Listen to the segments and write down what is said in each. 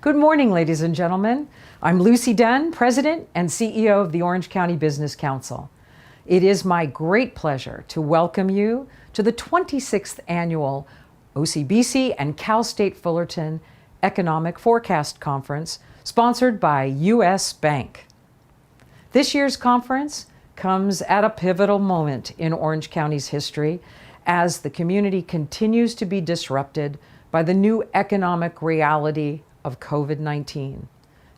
Good morning, ladies and gentlemen. I'm Lucy Dunn, President and CEO of the Orange County Business Council. It is my great pleasure to welcome you to the 26th Annual OCBC and Cal State Fullerton Economic Forecast Conference, sponsored by U.S. Bank. This year's conference comes at a pivotal moment in Orange County's history as the community continues to be disrupted by the new economic reality of COVID-19.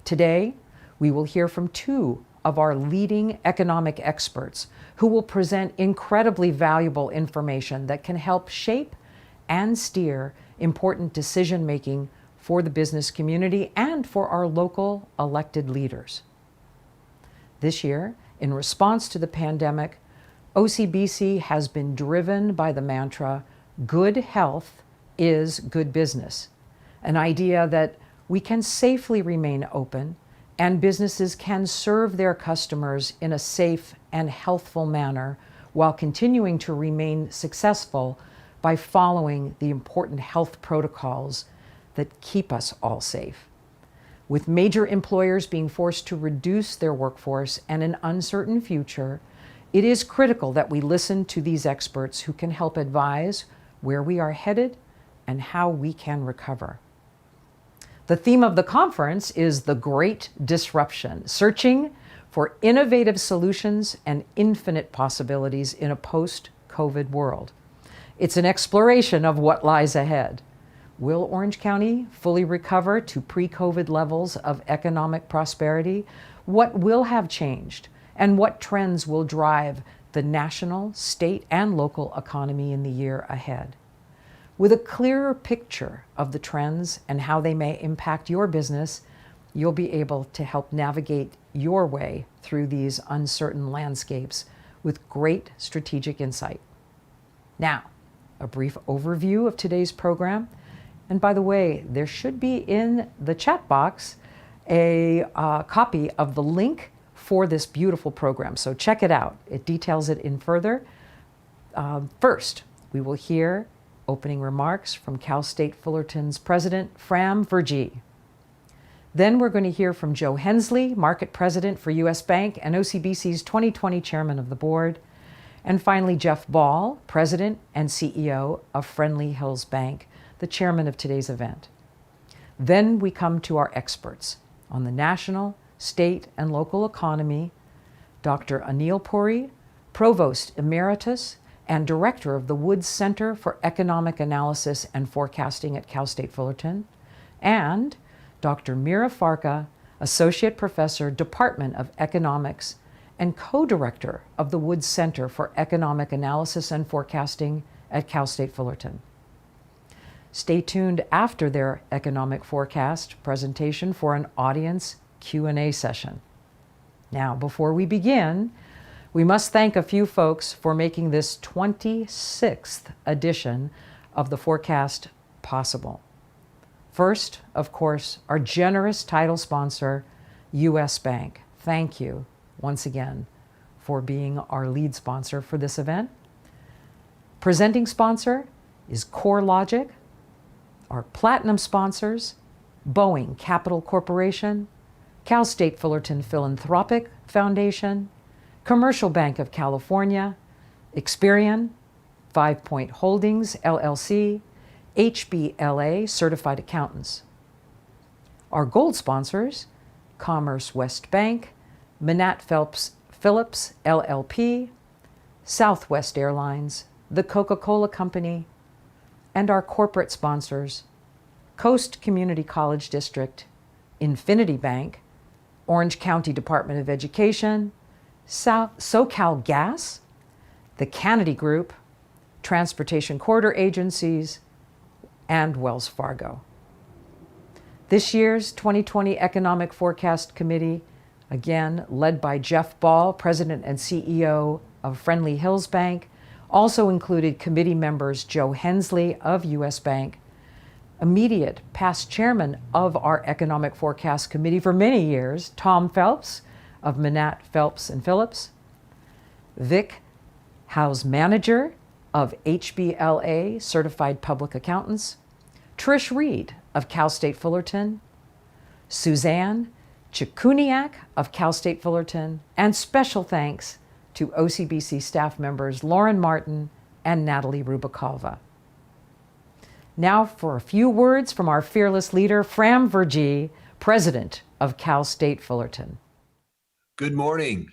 Today, we will hear from two of our leading economic experts who will present incredibly valuable information that can help shape and steer important decision-making for the business community and for our local elected leaders. This year, in response to the pandemic, OCBC has been driven by the mantra, good health is good business, an idea that we can safely remain open and businesses can serve their customers in a safe and healthful manner while continuing to remain successful by following the important health protocols that keep us all safe. With major employers being forced to reduce their workforce and an uncertain future, it is critical that we listen to these experts who can help advise where we are headed and how we can recover. The theme of the conference is the Great Disruption, searching for innovative solutions and infinite possibilities in a post-COVID world. It's an exploration of what lies ahead. Will Orange County fully recover to pre-COVID levels of economic prosperity? What will have changed? And what trends will drive the national, state, and local economy in the year ahead? With a clearer picture of the trends and how they may impact your business, you'll be able to help navigate your way through these uncertain landscapes with great strategic insight. Now, a brief overview of today's program. And by the way, there should be in the chat box a copy of the link for this beautiful program. So check it out. It details it in further. First, we will hear opening remarks from Cal State Fullerton's President, Fram Verjee. Then we're going to hear from Joe Hensley, Market President for U.S. Bank and OCBC's 2020 Chairman of the Board. And finally, Jeff Ball, President and CEO of Friendly Hills Bank, the chairman of today's event. Then we come to our experts on the national, state, and local economy, Dr. Anil Puri, Provost Emeritus and Director of the Woods Center for Economic Analysis and Forecasting at Cal State Fullerton, and Dr. Mira Farka, Associate Professor, Department of Economics, and co-director of the Woods Center for Economic Analysis and Forecasting at Cal State Fullerton. Stay tuned after their economic forecast presentation for an audience Q&A session. Now, before we begin, we must thank a few folks for making this 26th edition of the forecast possible. First, of course, our generous title sponsor, U.S. Bank. Thank you once again for being our lead sponsor for this event. Presenting sponsor is CoreLogic. Our platinum sponsors, Boeing Capital Corporation, Cal State Fullerton Philanthropic Foundation, Commercial Bank of California, Experian, 5 Point Holdings, LLC, HBLA Certified Accountants. Our gold sponsors, Commerce West Bank, Manat Phillips, LLP, Southwest Airlines, the Coca-Cola Company, and our corporate sponsors, Coast Community College District, Infinity Bank, Orange County Department of Education, SoCal Gas, the Kennedy Group, Transportation Corridor Agencies, and Wells Fargo. This year's 2020 Economic Forecast Committee, again led by Jeff Ball, President and CEO of Friendly Hills Bank, also included committee members Joe Hensley of U.S. Bank, immediate past chairman of our Economic Forecast Committee for many years, Tom Phelps of Manat Phelps and Phillips, Vic House Manager of HBLA Certified Public Accountants, Trish Reed of Cal State Fullerton, Suzanne Chikuniak of Cal State Fullerton, and special thanks to OCBC staff members Lauren Martin and Natalie Rubakova. Now for a few words from our fearless leader, Fram Verjee, President of Cal State Fullerton. Good morning.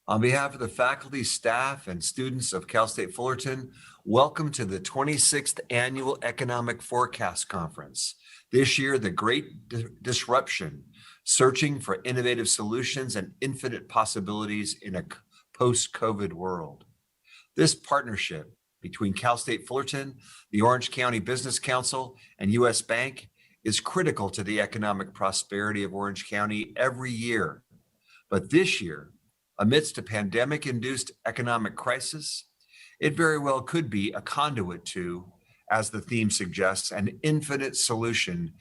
On behalf of the faculty, staff, and students of Cal State Fullerton, welcome to the 26th Annual Economic Forecast Conference. This year, the Great Disruption, searching for innovative solutions and infinite possibilities in a post-COVID world. This partnership between Cal State Fullerton, the Orange County Business Council, and U.S. Bank is critical to the economic prosperity of Orange County every year. But this year, amidst a pandemic-induced economic crisis, it very well could be a conduit to, as the theme suggests, an infinite solution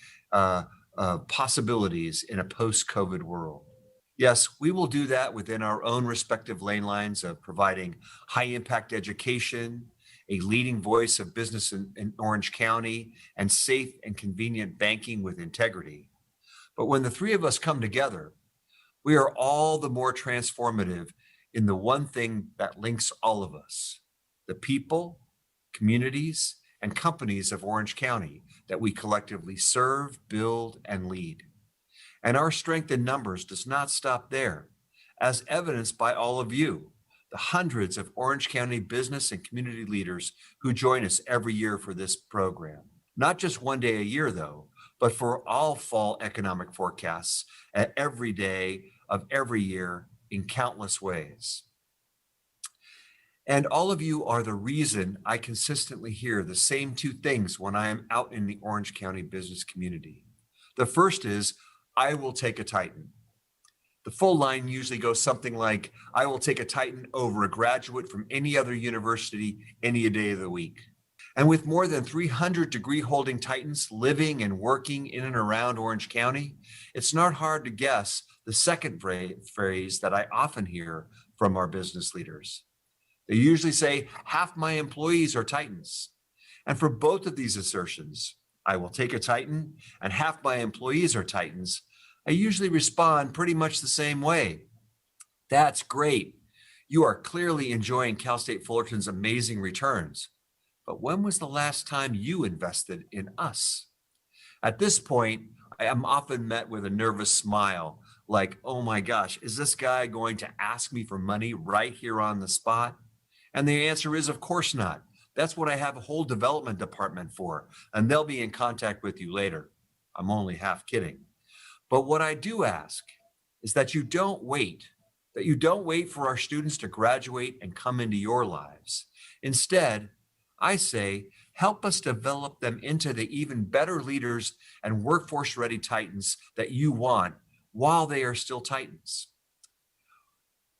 possibilities in a post-COVID world. Yes, we will do that within our own respective lane lines of providing high-impact education, a leading voice of business in Orange County, and safe and convenient banking with integrity. But when the three of us come together, we are all the more transformative in the one thing that links all of us, the people, communities, and companies of Orange County that we collectively serve, build, and lead. And our strength in numbers does not stop there, as evidenced by all of you, the hundreds of Orange County business and community leaders who join us every year for this program. Not just one day a year, though, but for all fall economic forecasts at every day of every year in countless ways. And all of you are the reason I consistently hear the same two things when I am out in the Orange County business community. The first is, I will take a Titan. The full line usually goes something like, I will take a Titan over a graduate from any other university any day of the week. And with more than 300 degree holding Titans living and working in and around Orange County, it's not hard to guess the second phrase that I often hear from our business leaders. They usually say, half my employees are Titans. And for both of these assertions, I will take a Titan and half my employees are Titans, I usually respond pretty much the same way. That's great. You are clearly enjoying Cal State Fullerton's amazing returns. But when was the last time you invested in us? At this point, I am often met with a nervous smile, like, oh my gosh, is this guy going to ask me for money right here on the spot? And the answer is, of course not. That's what I have a whole development department for, and they'll be in contact with you later. I'm only half kidding. But what I do ask is that you don't wait for our students to graduate and come into your lives. Instead, I say, help us develop them into the even better leaders and workforce-ready Titans that you want while they are still Titans.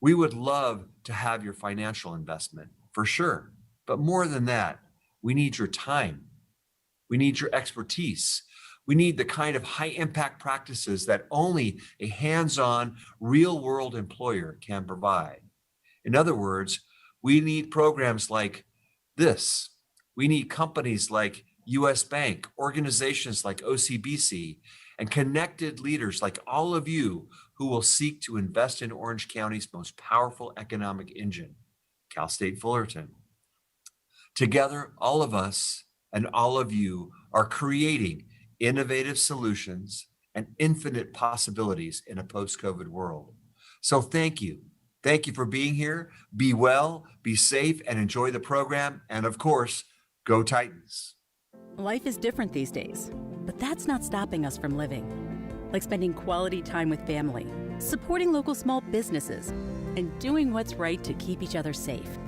We would love to have your financial investment, for sure. But more than that, we need your time. We need your expertise. We need the kind of high-impact practices that only a hands-on, real-world employer can provide. In other words, we need programs like this. We need companies like U.S. Bank, organizations like OCBC, and connected leaders like all of you who will seek to invest in Orange County's most powerful economic engine, Cal State Fullerton. Together, all of us and all of you are creating innovative solutions and infinite possibilities in a post-COVID world. So thank you. Thank you for being here. Be well, be safe, and enjoy the program. And of course, go Titans. Life is different these days, but that's not stopping us from living. Like spending quality time with family, supporting local small businesses, and doing what's right to keep each other safe.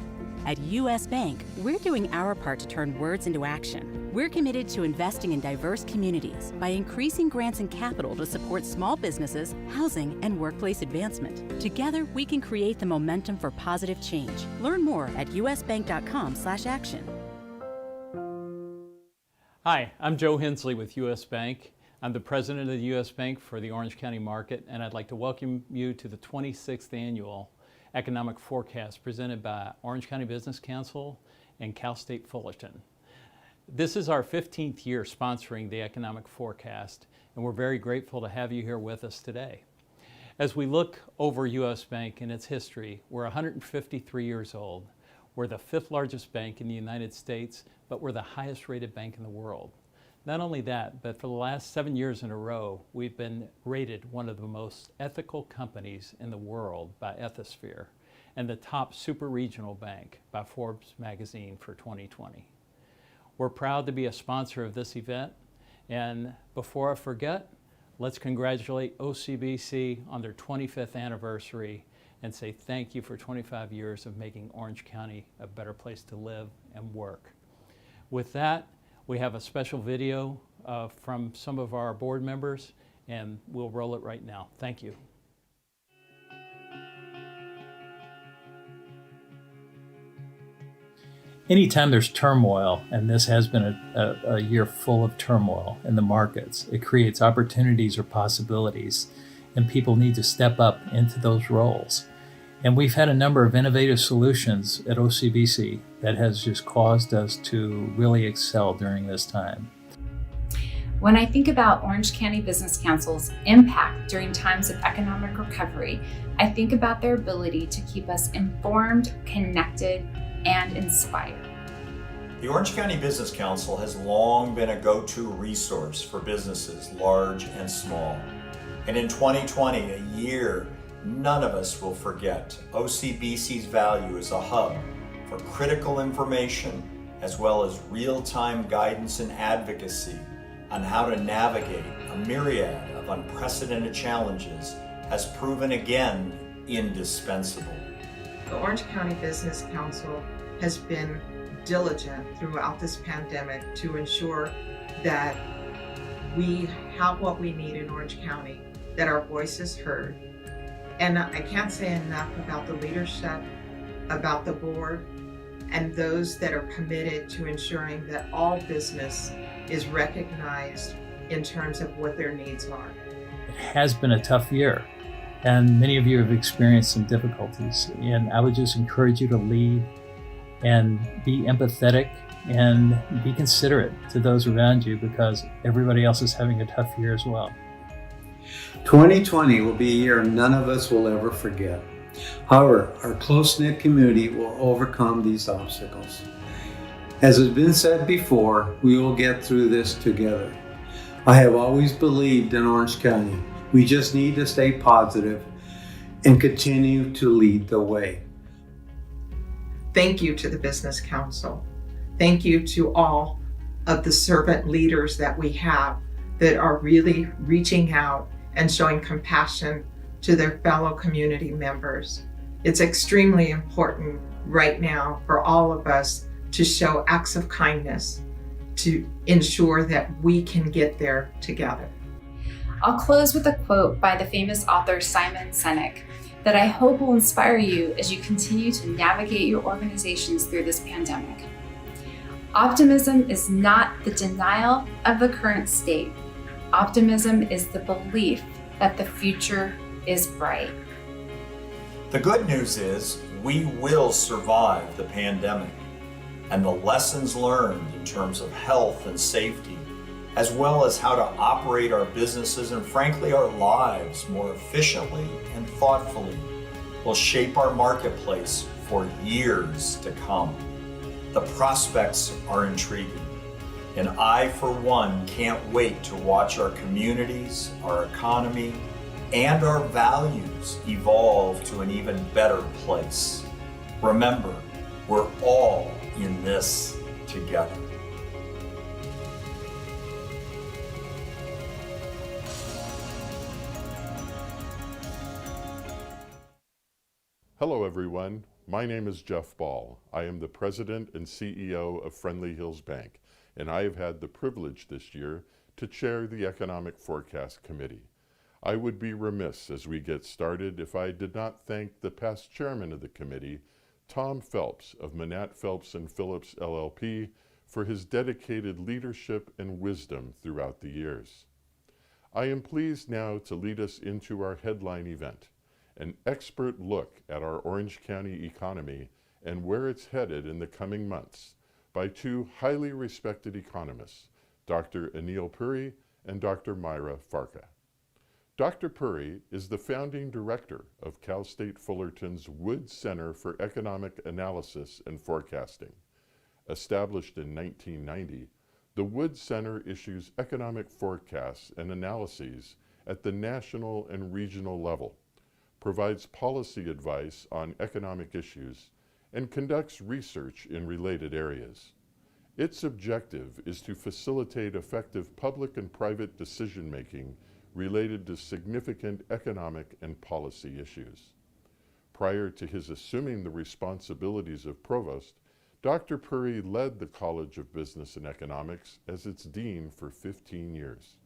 At U.S. Bank, we're doing our part to turn words into action. We're committed to investing in diverse communities by increasing grants and capital to support small businesses, housing, and workplace advancement. Together, we can create the momentum for positive change. Learn more at usbank.com/action. Hi, I'm Joe Hensley with U.S. Bank. I'm the president of the U.S. Bank for the Orange County market, and I'd like to welcome you to the 26th Annual Economic Forecast presented by Orange County Business Council and Cal State Fullerton. This is our 15th year sponsoring the Economic Forecast, and we're very grateful to have you here with us today. As we look over U.S. Bank and its history, we're 153 years old. We're the 5th largest bank in the United States, but we're the highest rated bank in the world. Not only that, but for the last 7 years in a row, we've been rated one of the most ethical companies in the world by Ethisphere and the top super regional bank by Forbes magazine for 2020. We're proud to be a sponsor of this event, and before I forget, let's congratulate OCBC on their 25th anniversary and say thank you for 25 years of making Orange County a better place to live and work. With that, we have a special video from some of our board members, and we'll roll it right now. Thank you. Anytime there's turmoil, and this has been a year full of turmoil in the markets, it creates opportunities or possibilities, and people need to step up into those roles. And we've had a number of innovative solutions at OCBC that has just caused us to really excel during this time. When I think about Orange County Business Council's impact during times of economic recovery, I think about their ability to keep us informed, connected, and inspired. The Orange County Business Council has long been a go-to resource for businesses large and small. And in 2020, a year none of us will forget, OCBC's value as a hub for critical information as well as real-time guidance and advocacy on how to navigate a myriad of unprecedented challenges has proven again indispensable. The Orange County Business Council has been diligent throughout this pandemic to ensure that we have what we need in Orange County, that our voice is heard. And I can't say enough about the leadership, about the board, and those that are committed to ensuring that all business is recognized in terms of what their needs are. It has been a tough year, and many of you have experienced some difficulties, and I would just encourage you to lead and be empathetic and be considerate to those around you, because everybody else is having a tough year as well. 2020 will be a year none of us will ever forget. However, our close-knit community will overcome these obstacles. As has been said before, we will get through this together. I have always believed in Orange County. We just need to stay positive and continue to lead the way. Thank you to the Business Council. Thank you to all of the servant leaders that we have that are really reaching out and showing compassion to their fellow community members. It's extremely important right now for all of us to show acts of kindness to ensure that we can get there together. I'll close with a quote by the famous author Simon Sinek that I hope will inspire you as you continue to navigate your organizations through this pandemic. Optimism is not the denial of the current state. Optimism is the belief that the future is bright. The good news is we will survive the pandemic, and the lessons learned in terms of health and safety, as well as how to operate our businesses and frankly our lives more efficiently and thoughtfully, will shape our marketplace for years to come. The prospects are intriguing, and I, for one, can't wait to watch our communities, our economy, and our values evolve to an even better place. Remember, we're all in this together. Hello everyone, my name is Jeff Ball. I am the President and CEO of Friendly Hills Bank, and I have had the privilege this year to chair the Economic Forecast Committee. I would be remiss as we get started if I did not thank the past chairman of the committee, Tom Phelps of Manat Phelps and Phillips LLP, for his dedicated leadership and wisdom throughout the years. I am pleased now to lead us into our headline event, an expert look at our Orange County economy and where it's headed in the coming months by two highly respected economists, Dr. Anil Puri and Dr. Myra Farka. Dr. Puri is the founding director of Cal State Fullerton's Wood Center for Economic Analysis and Forecasting. Established in 1990, the Wood Center issues economic forecasts and analyses at the national and regional level, provides policy advice on economic issues, and conducts research in related areas. Its objective is to facilitate effective public and private decision-making related to significant economic and policy issues. Prior to his assuming the responsibilities of provost, Dr. Puri led the College of Business and Economics as its dean for 15 years.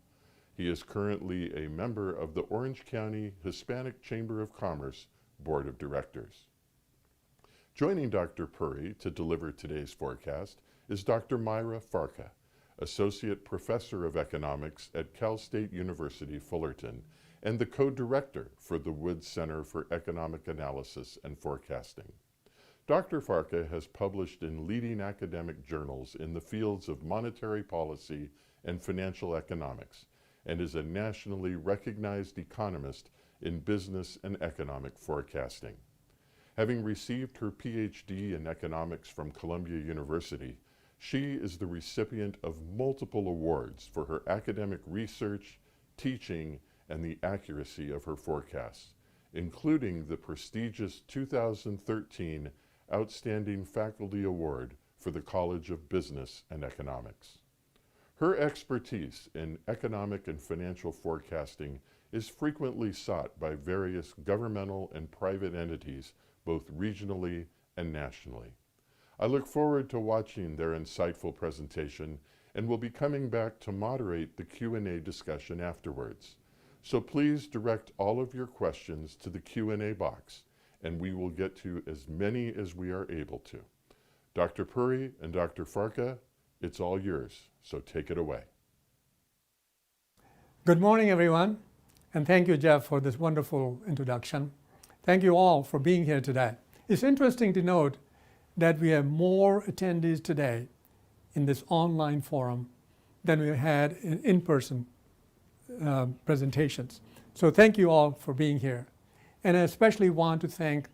He is currently a member of the Orange County Hispanic Chamber of Commerce Board of Directors. Joining Dr. Puri to deliver today's forecast is Dr. Myra Farka, Associate Professor of Economics at Cal State University Fullerton and the co-director for the Wood Center for Economic Analysis and Forecasting. Dr. Farka has published in leading academic journals in the fields of monetary policy and financial economics and is a nationally recognized economist in business and economic forecasting. Having received her PhD in economics from Columbia University, she is the recipient of multiple awards for her academic research, teaching, and the accuracy of her forecasts, including the prestigious 2013 Outstanding Faculty Award for the College of Business and Economics. Her expertise in economic and financial forecasting is frequently sought by various governmental and private entities, both regionally and nationally. I look forward to watching their insightful presentation and will be coming back to moderate the Q&A discussion afterwards. So please direct all of your questions to the Q&A box, and we will get to as many as we are able to. Dr. Puri and Dr. Farka, it's all yours, so take it away. Good morning, everyone, and thank you, Jeff, for this wonderful introduction. Thank you all for being here today. It's interesting to note that we have more attendees today in this online forum than we had in in-person presentations. So thank you all for being here. And I especially want to thank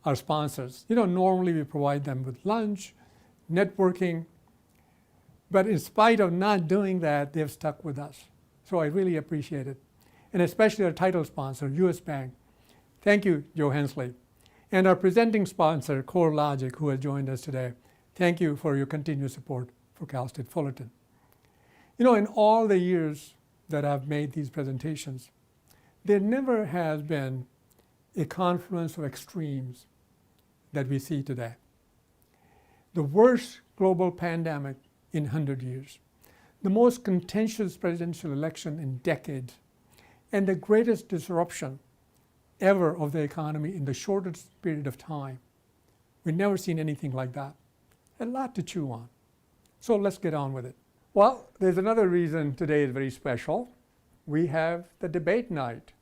our sponsors. Normally we provide them with lunch, networking, but in spite of not doing that, they've stuck with us. So I really appreciate it. And especially our title sponsor, US Bank. Thank you, Joe Hensley. And our presenting sponsor, CoreLogic, who has joined us today. Thank you for your continued support for Cal State Fullerton. In all the years that I've made these presentations, there never has been a confluence of extremes that we see today. The worst global pandemic in 100 years, the most contentious presidential election in decades, and the greatest disruption ever of the economy in the shortest period of time. We've never seen anything like that. A lot to chew on. So let's get on with it. Well, there's another reason today is very special. We have the debate night.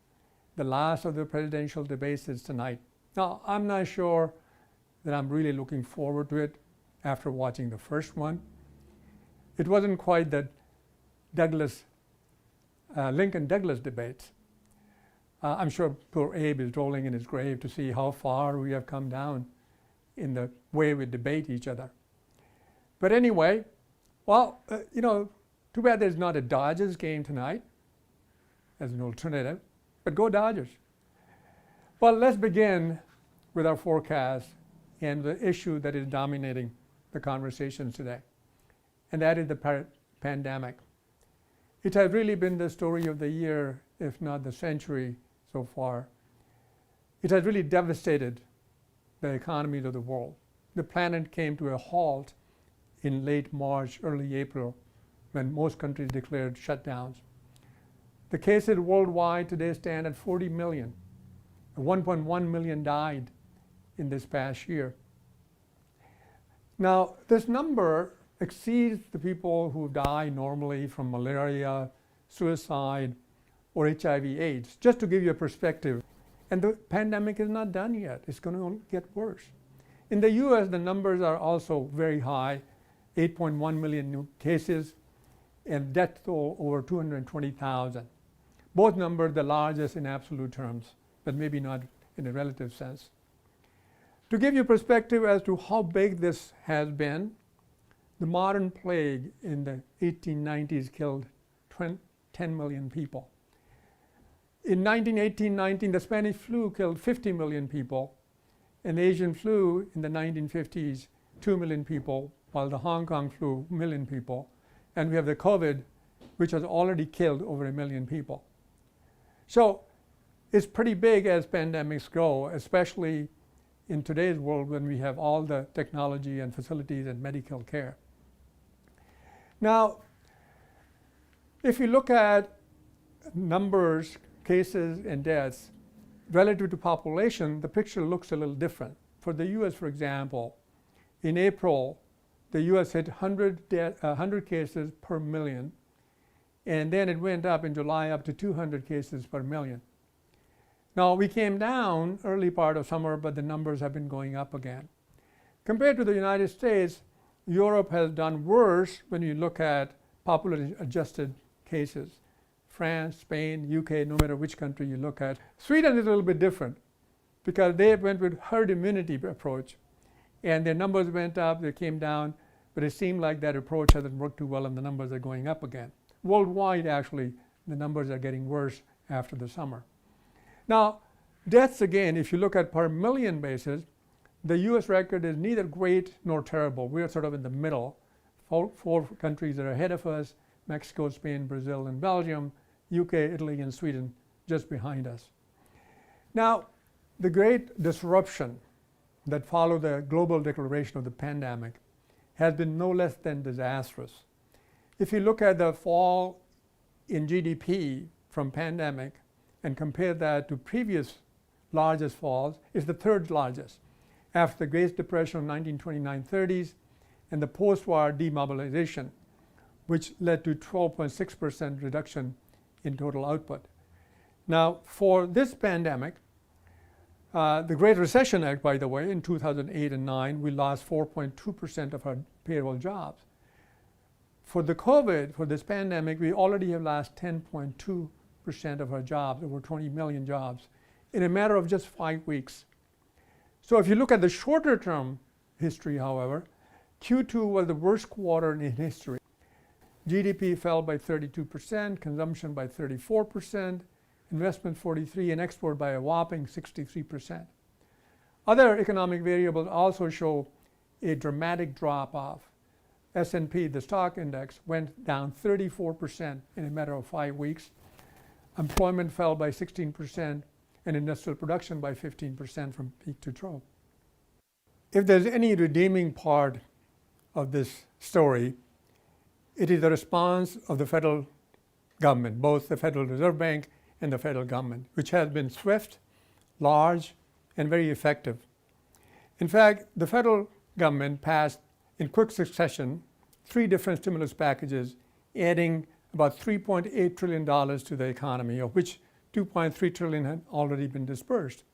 The last of the presidential debates is tonight. Now, I'm not sure that I'm really looking forward to it after watching the first one. It wasn't quite the Lincoln-Douglas debates. I'm sure poor Abe is rolling in his grave to see how far we have come down in the way we debate each other. But anyway, well, too bad there's not a Dodgers game tonight as an alternative, but go Dodgers. Well, let's begin with our forecast and the issue that is dominating the conversations today, and that is the pandemic. It has really been the story of the year, if not the century so far. It has really devastated the economies of the world. The planet came to a halt in late March, early April, when most countries declared shutdowns. The cases worldwide today stand at 40 million. 1.1 million died in this past year. Now, this number exceeds the people who die normally from malaria, suicide, or HIV/AIDS, just to give you a perspective. And the pandemic is not done yet. It's going to get worse. In the US, the numbers are also very high, 8.1 million new cases and death toll over 220,000. Both numbers the largest in absolute terms, but maybe not in a relative sense. To give you perspective as to how big this has been, the modern plague in the 1890s killed 10 million people. In 1918-19, the Spanish flu killed 50 million people, and the Asian flu in the 1950s, 2 million people, while the Hong Kong flu, 1 million people. And we have the COVID, which has already killed over 1 million people. So it's pretty big as pandemics go, especially in today's world when we have all the technology and facilities and medical care. Now, if you look at numbers, cases, and deaths relative to population, the picture looks a little different. For the US, for example, in April, the US hit 100 cases per million, and then it went up in July up to 200 cases per million. Now, we came down early part of summer, but the numbers have been going up again. Compared to the United States, Europe has done worse when you look at population adjusted cases. France, Spain, UK, no matter which country you look at. Sweden is a little bit different because they went with herd immunity approach, and their numbers went up, they came down, but it seemed like that approach hasn't worked too well and the numbers are going up again. Worldwide, actually, the numbers are getting worse after the summer. Now, deaths again, if you look at per million basis, the US record is neither great nor terrible. We're sort of in the middle. Four countries are ahead of us: Mexico, Spain, Brazil, and Belgium, UK, Italy, and Sweden just behind us. Now, the great disruption that followed the global declaration of the pandemic has been no less than disastrous. If you look at the fall in GDP from pandemic and compare that to previous largest falls, it's the third largest after the Great Depression of 1929-30s and the post-war demobilization, which led to 12.6% reduction in total output. Now, for this pandemic, the Great Recession Act, by the way, in 2008 and 9, we lost 4.2% of our payroll jobs. For the COVID, for this pandemic, we already have lost 10.2% of our jobs, over 20 million jobs, in a matter of just 5 weeks. So if you look at the shorter term history, however, Q2 was the worst quarter in history. GDP fell by 32%, consumption by 34%, investment 43%, and export by a whopping 63%. Other economic variables also show a dramatic drop-off. S&P, the stock index, went down 34% in a matter of 5 weeks. Employment fell by 16%, and industrial production by 15% from peak to trough. If there's any redeeming part of this story, it is the response of the federal government, both the Federal Reserve Bank and the federal government, which has been swift, large, and very effective. In fact, the federal government passed in quick succession 3 different stimulus packages, adding about $3.8 trillion to the economy, of which $2.3 trillion had already been dispersed.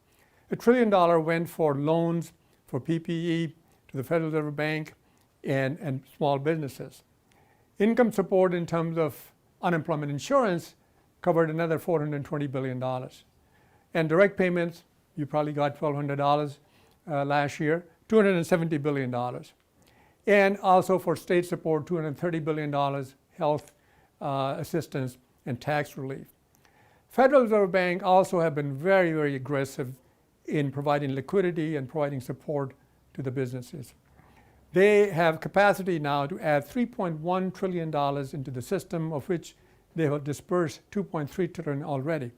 $1 trillion went for loans for PPE to the Federal Reserve Bank and small businesses. Income support in terms of unemployment insurance covered another $420 billion. And direct payments, you probably got $1,200 last year, $270 billion. And also for state support, $230 billion health assistance and tax relief. Federal Reserve Bank also have been very, very aggressive in providing liquidity and providing support to the businesses. They have capacity now to add $3.1 trillion into the system, of which they have dispersed $2.3 trillion already.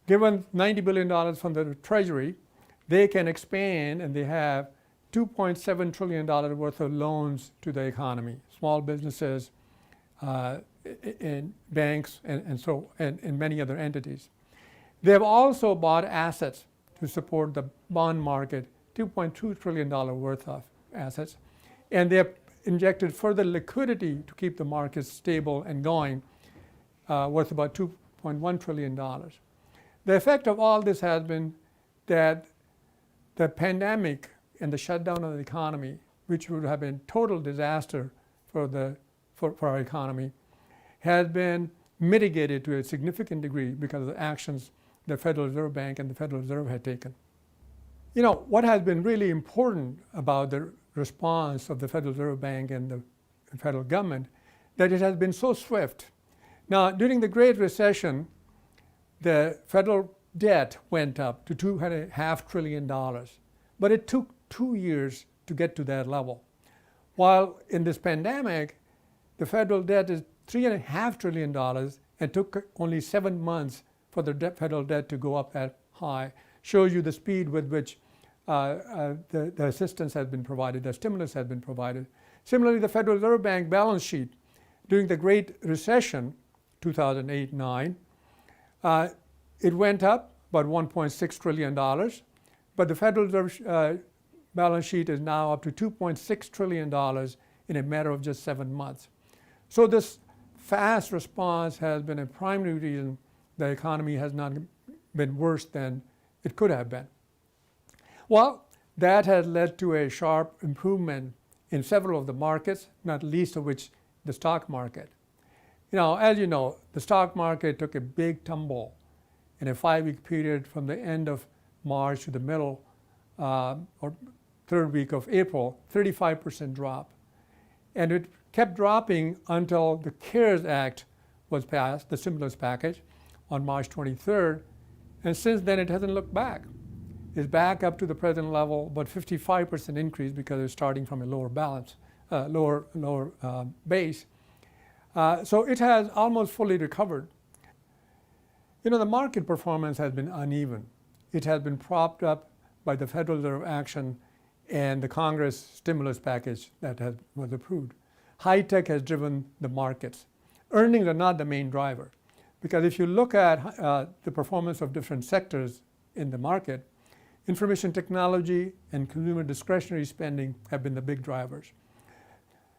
Given $90 billion from the Treasury, they can expand, and they have $2.7 trillion worth of loans to the economy, small businesses, and banks, and many other entities. They have also bought assets to support the bond market, $2.2 trillion worth of assets, and they have injected further liquidity to keep the markets stable and going, worth about $2.1 trillion. The effect of all this has been that the pandemic and the shutdown of the economy, which would have been total disaster for the for our economy has been mitigated to a significant degree because of the actions the Federal Reserve Bank and the Federal Reserve had taken. You know, what has been really important about the response of the Federal Reserve Bank and the federal government, that it has been so swift. Now, during the Great Recession, the federal debt went up to $2.5 trillion, but it took 2 years to get to that level. While in this pandemic, the federal debt is $3.5 trillion and took only 7 months for the federal debt to go up that high. Shows you the speed with which the assistance has been provided, the stimulus has been provided. Similarly, the Federal Reserve Bank balance sheet during the Great Recession, 2008-9, it went up about $1.6 trillion, but the Federal Reserve balance sheet is now up to $2.6 trillion in a matter of just 7 months. So this fast response has been a primary reason the economy has not been worse than it could have been. Well, that has led to a sharp improvement in several of the markets, not least of which the stock market. You know, as you know, the stock market took a big tumble in a 5-week period from the end of March to the middle or third week of April, 35% drop. And it kept dropping until the CARES Act was passed, the stimulus package, on March 23rd. And since then, it hasn't looked back. It's back up to the present level, but 55% increase because it's starting from a lower balance, lower base. So it has almost fully recovered. You know, the market performance has been uneven. It has been propped up by the Federal Reserve action and the Congress stimulus package that was approved. High tech has driven the markets. Earnings are not the main driver, because if you look at the performance of different sectors in the market, information technology and consumer discretionary spending have been the big drivers.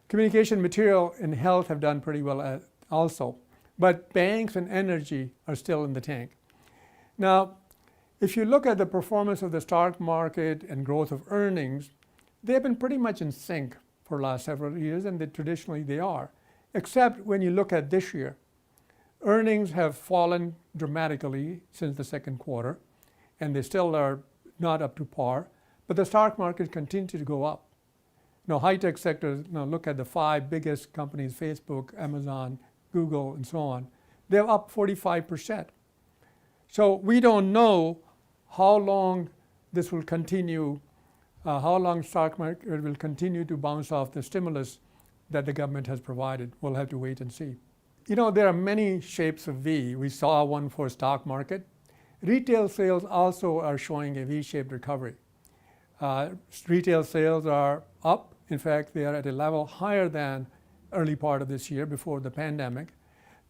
Communication, material, and health have done pretty well also, but banks and energy are still in the tank. Now, if you look at the performance of the stock market and growth of earnings, they have been pretty much in sync for the last several years, and traditionally they are, except when you look at this year. Earnings have fallen dramatically since the second quarter, and they still are not up to par, but the stock market continues to go up. Now, high-tech sectors, now look at the 5 biggest companies, Facebook, Amazon, Google, and so on. They're up 45%. So we don't know how long this will continue, how long stock market will continue to bounce off the stimulus that the government has provided. We'll have to wait and see. You know, there are many shapes of V. We saw one for stock market. Retail sales also are showing a V-shaped recovery. Retail sales are up. In fact, they are at a level higher than early part of this year before the pandemic,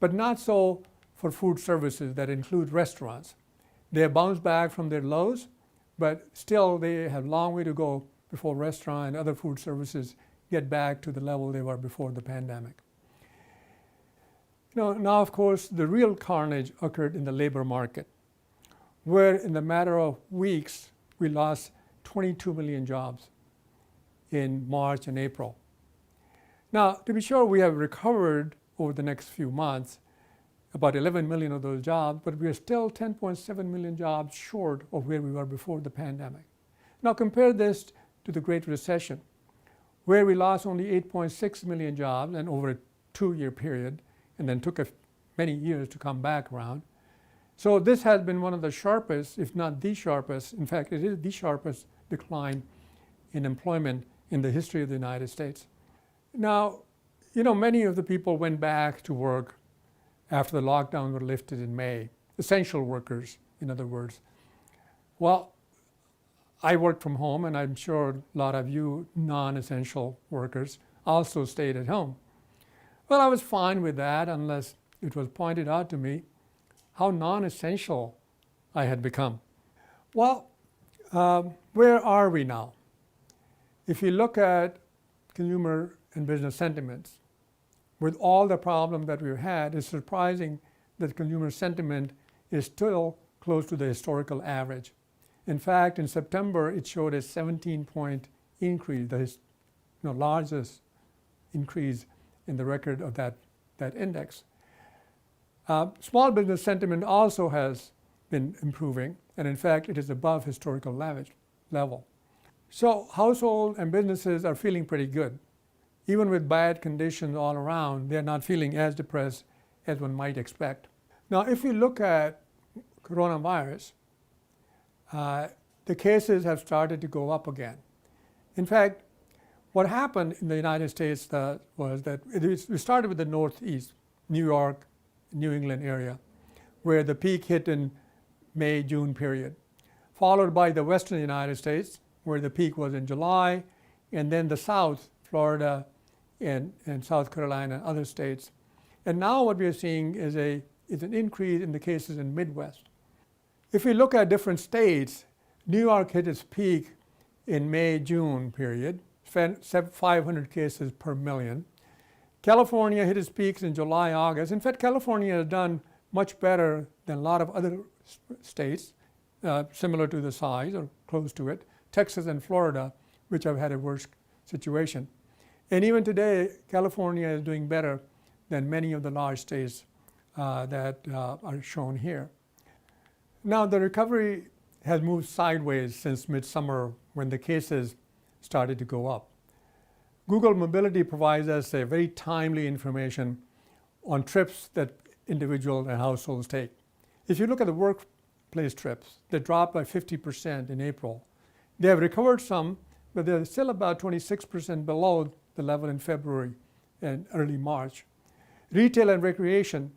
but not so for food services that include restaurants. They have bounced back from their lows, but still they have a long way to go before restaurant and other food services get back to the level they were before the pandemic. Now, of course, the real carnage occurred in the labor market, where in the matter of weeks, we lost 22 million jobs in March and April. Now, to be sure, we have recovered over the next few months about 11 million of those jobs, but we are still 10.7 million jobs short of where we were before the pandemic. Now, compare this to the Great Recession, where we lost only 8.6 million jobs and over a 2-year period, and then took many years to come back around. So this has been one of the sharpest, if not the sharpest, in fact, it is the sharpest decline in employment in the history of the United States. Now, you know, many of the people went back to work after the lockdown were lifted in May, essential workers, in other words. Well, I worked from home, and I'm sure a lot of you non-essential workers also stayed at home. Well, I was fine with that unless it was pointed out to me how non-essential I had become. Well, where are we now? If you look at consumer and business sentiments, with all the problems that we've had, it's surprising that consumer sentiment is still close to the historical average. In fact, in September, it showed a 17-point increase, the largest increase in the record of that index. Small business sentiment also has been improving, and in fact, it is above historical level. So household and businesses are feeling pretty good. Even with bad conditions all around, they're not feeling as depressed as one might expect. Now, if we look at coronavirus, the cases have started to go up again. In fact, what happened in the United States was that we started with the Northeast, New York, New England area, where the peak hit in May-June period, followed by the Western United States, where the peak was in July, and then the South, Florida, and South Carolina, and other states. And now what we are seeing is an increase in the cases in Midwest. If we look at different states, New York hit its peak in May-June period, 500 cases per million. California hit its peaks in July, August. In fact, California has done much better than a lot of other states, similar to the size or close to it, Texas and Florida, which have had a worse situation. And even today, California is doing better than many of the large states that are shown here. Now, the recovery has moved sideways since midsummer when the cases started to go up. Google Mobility provides us a very timely information on trips that individuals and households take. If you look at the workplace trips, they dropped by 50% in April. They have recovered some, but they're still about 26% below the level in February and early March. Retail and recreation,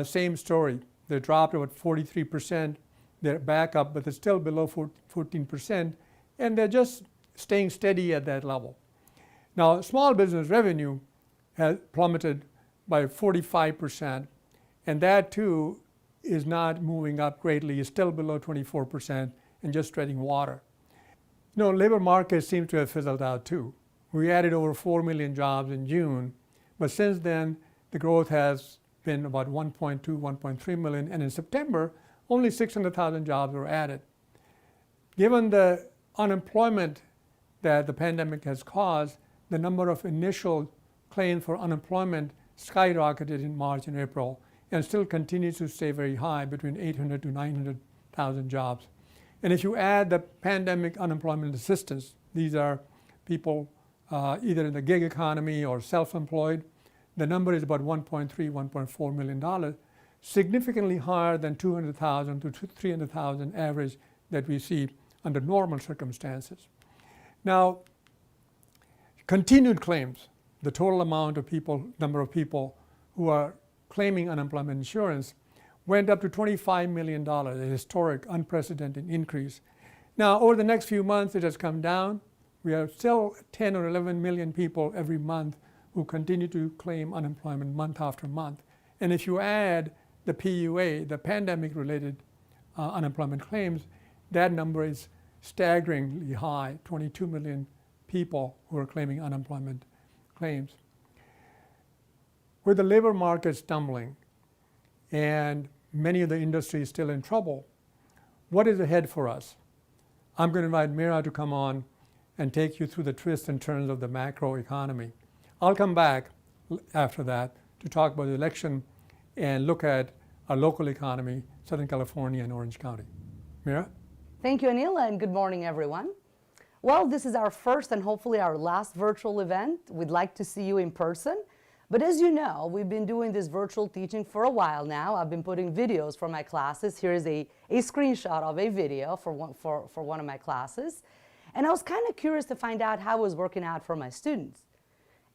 same story. They dropped about 43%. They're back up, but they're still below 14%, and they're just staying steady at that level. Now, small business revenue has plummeted by 45%, and that too is not moving up greatly. It's still below 24% and just treading water. Labor markets seem to have fizzled out too. We added over 4 million jobs in June, but since then, the growth has been about 1.2, 1.3 million, and in September, only 600,000 jobs were added. Given the unemployment that the pandemic has caused, the number of initial claims for unemployment skyrocketed in March and April and still continues to stay very high, between 800 to 900,000 jobs. And if you add the pandemic unemployment assistance, these are people either in the gig economy or self-employed, the number is about $1.3, $1.4 million, significantly higher than 200,000 to 300,000 average that we see under normal circumstances. Now, continued claims, the total amount of number of people who are claiming unemployment insurance went up to $25 million, a historic, unprecedented increase. Now, over the next few months, it has come down. We have still 10 or 11 million people every month who continue to claim unemployment month after month. And if you add the PUA, the pandemic-related unemployment claims, that number is staggeringly high, 22 million people who are claiming unemployment claims. With the labor market stumbling and many of the industries still in trouble, what is ahead for us? I'm going to invite Mira to come on and take you through the twists and turns of the macroeconomy. I'll come back after that to talk about the election and look at our local economy, Southern California and Orange County. Mira? Thank you, Anil, and good morning, everyone. Well, this is our first and hopefully our last virtual event. We'd like to see you in person. But as you know, we've been doing this virtual teaching for a while now. I've been putting videos for my classes. Here's a screenshot of a video for one of my classes. And I was kind of curious to find out how it was working out for my students.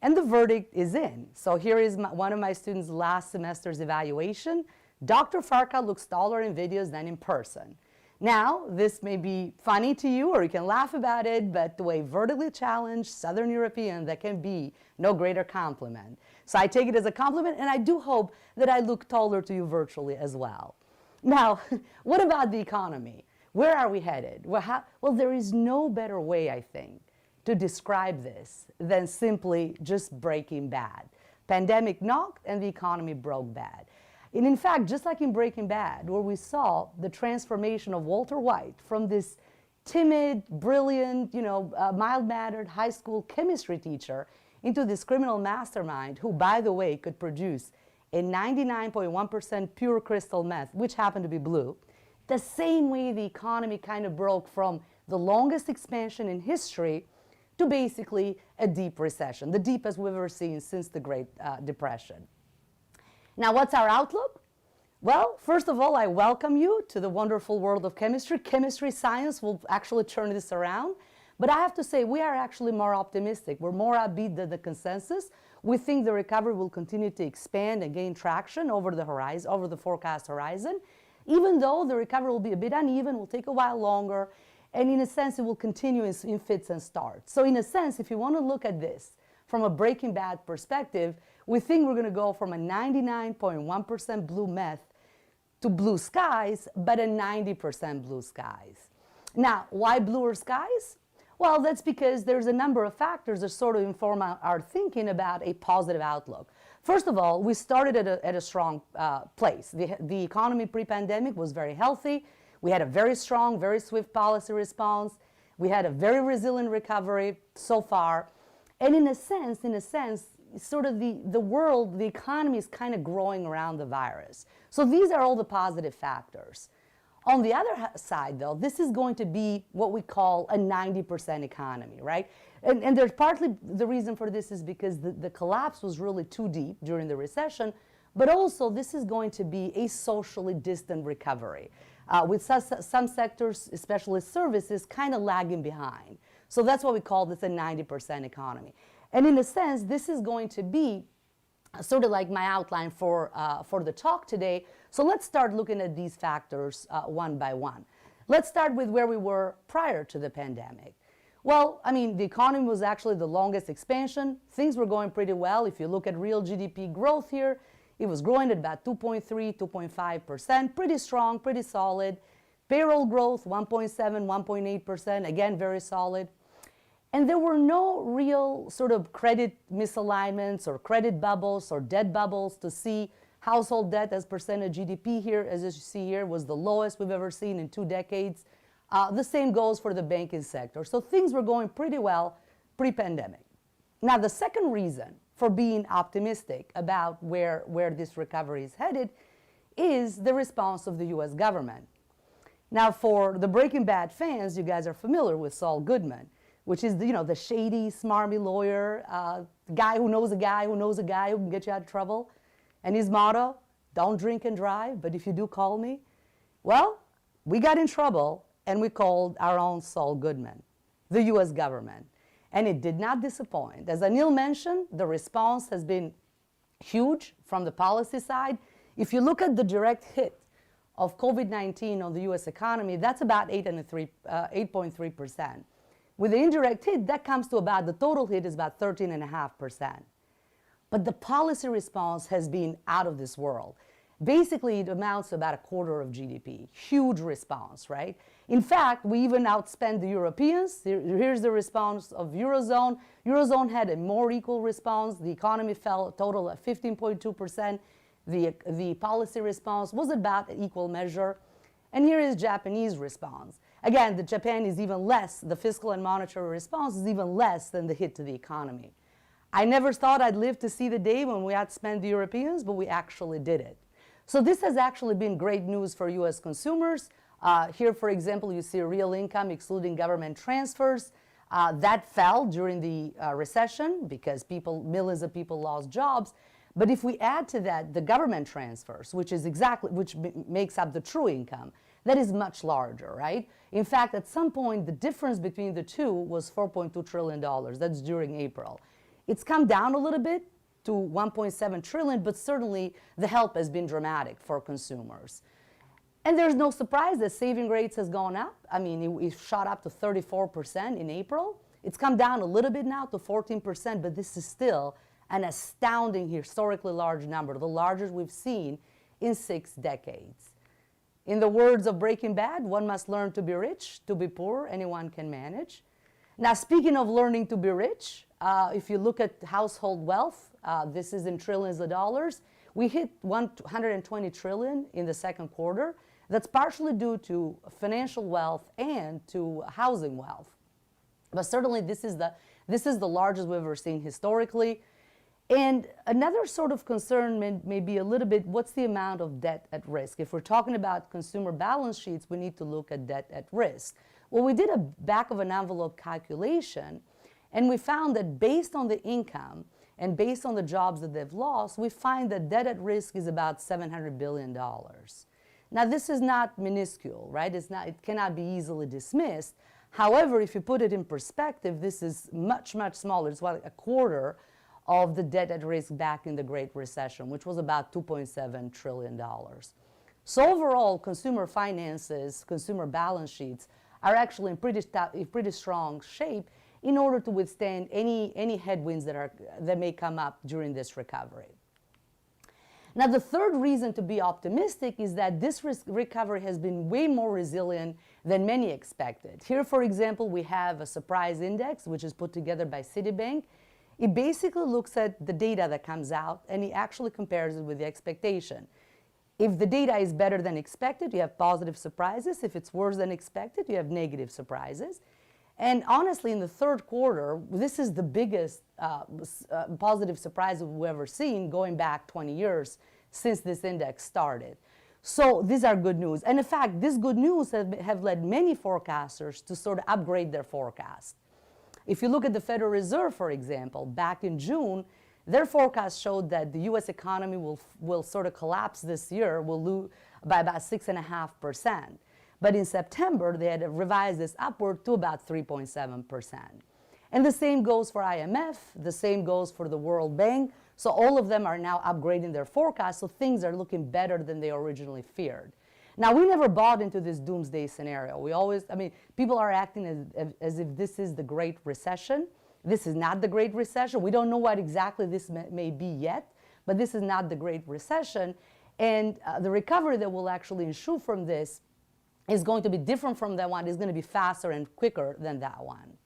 And the verdict is in. So here is one of my students' last semester's evaluation. Dr. Farka looks taller in videos than in person. Now, this may be funny to you or you can laugh about it, but to a vertically challenged Southern European, that can be no greater compliment. So I take it as a compliment, and I do hope that I look taller to you virtually as well. Now, what about the economy? Where are we headed? Well, there is no better way, I think, to describe this than simply just breaking bad. Pandemic knocked and the economy broke bad. And in fact, just like in Breaking Bad, where we saw the transformation of Walter White from this timid, brilliant, mild-mannered high school chemistry teacher into this criminal mastermind who, by the way, could produce a 99.1% pure crystal meth, which happened to be blue, the same way the economy kind of broke from the longest expansion in history to basically a deep recession, the deepest we've ever seen since the Great Depression. Now, what's our outlook? Well, first of all, I welcome you to the wonderful world of chemistry. Chemistry science will actually turn this around. But I have to say, we are actually more optimistic. We're more upbeat than the consensus. We think the recovery will continue to expand and gain traction over the horizon, over the forecast horizon. Even though the recovery will be a bit uneven, will take a while longer, and in a sense, it will continue in fits and starts. So in a sense, if you want to look at this from a Breaking Bad perspective, we think we're going to go from a 99.1% blue meth to blue skies, but a 90% blue skies. Now, why bluer skies? Well, that's because there's a number of factors that sort of inform our thinking about a positive outlook. First of all, we started at a strong place. The economy pre-pandemic was very healthy. We had a very strong, very swift policy response. We had a very resilient recovery so far. And in a sense, sort of the world, the economy is kind of growing around the virus. So these are all the positive factors. On the other side, though, this is going to be what we call a 90% economy, right? And there's partly the reason for this is because the collapse was really too deep during the recession, but also this is going to be a socially distant recovery, with some sectors, especially services, kind of lagging behind. So that's why we call this a 90% economy. And in a sense, this is going to be sort of like my outline for the talk today. So let's start looking at these factors one by one. Let's start with where we were prior to the pandemic. Well, I mean, the economy was actually the longest expansion. Things were going pretty well. If you look at real GDP growth here, it was growing at about 2.3, 2.5%, pretty strong, pretty solid. Payroll growth, 1.7, 1.8%, again, very solid. And there were no real sort of credit misalignments or credit bubbles or debt bubbles to see. Household debt as percent of GDP here, as you see here, was the lowest we've ever seen in 2 decades. The same goes for the banking sector. So things were going pretty well pre-pandemic. Now, the second reason for being optimistic about where this recovery is headed is the response of the U.S. government. Now, for the Breaking Bad fans, you guys are familiar with Saul Goodman, which is the shady, smarmy lawyer, guy who knows a guy who knows a guy who can get you out of trouble. And his motto, don't drink and drive, but if you do, call me. Well, we got in trouble and we called our own Saul Goodman, the U.S. government. And it did not disappoint. As Anil mentioned, the response has been huge from the policy side. If you look at the direct hit of COVID-19 on the U.S. economy, that's about 8.3%. With the indirect hit, that comes to about, the total hit is about 13.5%. But the policy response has been out of this world. Basically, it amounts to about a quarter of GDP. Huge response, right? In fact, we even outspent the Europeans. Here's the response of Eurozone. Eurozone had a more equal response. The economy fell a total of 15.2%. The policy response was about an equal measure. And here is Japanese response. Again, the Japan is even less, the fiscal and monetary response is even less than the hit to the economy. I never thought I'd live to see the day when we outspent the Europeans, but we actually did it. So this has actually been great news for U.S. consumers. Here, for example, you see real income excluding government transfers. That fell during the recession because millions of people lost jobs. But if we add to that the government transfers, which makes up the true income, that is much larger, right? In fact, at some point, the difference between the two was $4.2 trillion. That's during April. It's come down a little bit to 1.7 trillion, but certainly the help has been dramatic for consumers. And there's no surprise that saving rates has gone up. I mean, it shot up to 34% in April. It's come down a little bit now to 14%, but this is still an astounding, historically large number, the largest we've seen in 6 decades. In the words of Breaking Bad, one must learn to be rich, to be poor, anyone can manage. Now, speaking of learning to be rich, if you look at household wealth, this is in trillions of dollars. We hit 120 trillion in the second quarter. That's partially due to financial wealth and to housing wealth. But certainly this is the This is the largest we've ever seen historically. And another sort of concern may be a little bit, what's the amount of debt at risk? If we're talking about consumer balance sheets, we need to look at debt at risk. Well, we did a back of an envelope calculation, and we found that based on the income and based on the jobs that they've lost, we find that debt at risk is about $700 billion. Now, this is not minuscule, right? It cannot be easily dismissed. However, if you put it in perspective, this is much, much smaller. It's about a quarter of the debt at risk back in the Great Recession, which was about $2.7 trillion. So overall, consumer finances, consumer balance sheets are actually in pretty strong shape in order to withstand any headwinds that may come up during this recovery. Now, the third reason to be optimistic is that this recovery has been way more resilient than many expected. Here, for example, we have a surprise index, which is put together by Citibank. It basically looks at the data that comes out, and it actually compares it with the expectation. If the data is better than expected, you have positive surprises. If it's worse than expected, you have negative surprises. And honestly, in the third quarter, this is the biggest positive surprise we've ever seen going back 20 years since this index started. So these are good news. And in fact, this good news have led many forecasters to sort of upgrade their forecast. If you look at the Federal Reserve, for example, back in June, their forecast showed that the U.S. economy will sort of collapse this year, will lose by about 6.5%. But in September, they had revised this upward to about 3.7%. And the same goes for IMF, the same goes for the World Bank. So all of them are now upgrading their forecast, so things are looking better than they originally feared. Now, we never bought into this doomsday scenario. People are acting as if this is the Great Recession. This is not the Great Recession. We don't know what exactly this may be yet, but this is not the Great Recession. And the recovery that will actually ensue from this is going to be different from that one. It's going to be faster and quicker than that one.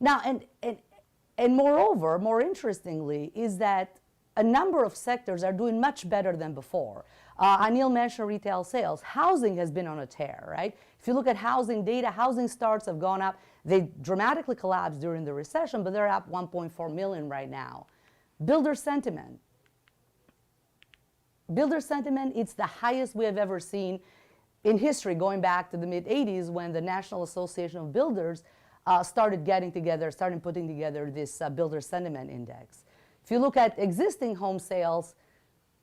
Now, and moreover, more interestingly, is that a number of sectors are doing much better than before. Anil mentioned retail sales. Housing has been on a tear, right? If you look at housing data, housing starts have gone up. They dramatically collapsed during the recession, but they're up 1.4 million right now. Builder sentiment. Builder sentiment, it's the highest we have ever seen in history, going back to the mid-'80s when the National Association of Builders started putting together this Builder Sentiment Index. If you look at existing home sales,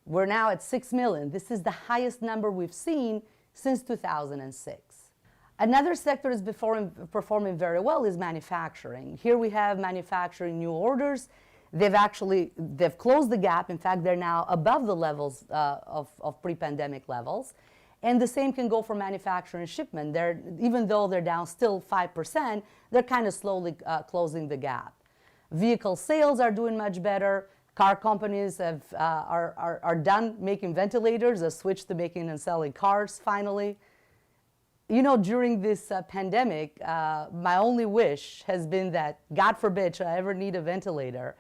we're now at 6 million. This is the highest number we've seen since 2006. Another sector is performing very well is manufacturing. Here we have manufacturing new orders. They've closed the gap. In fact, they're now above the levels of pre-pandemic levels. And the same can go for manufacturing shipment. Even though they're down still 5%, they're kind of slowly closing the gap. Vehicle sales are doing much better. Car companies are done making ventilators, have switched to making and selling cars finally. You know, during this pandemic, my only wish has been that, God forbid, should I ever need a ventilator,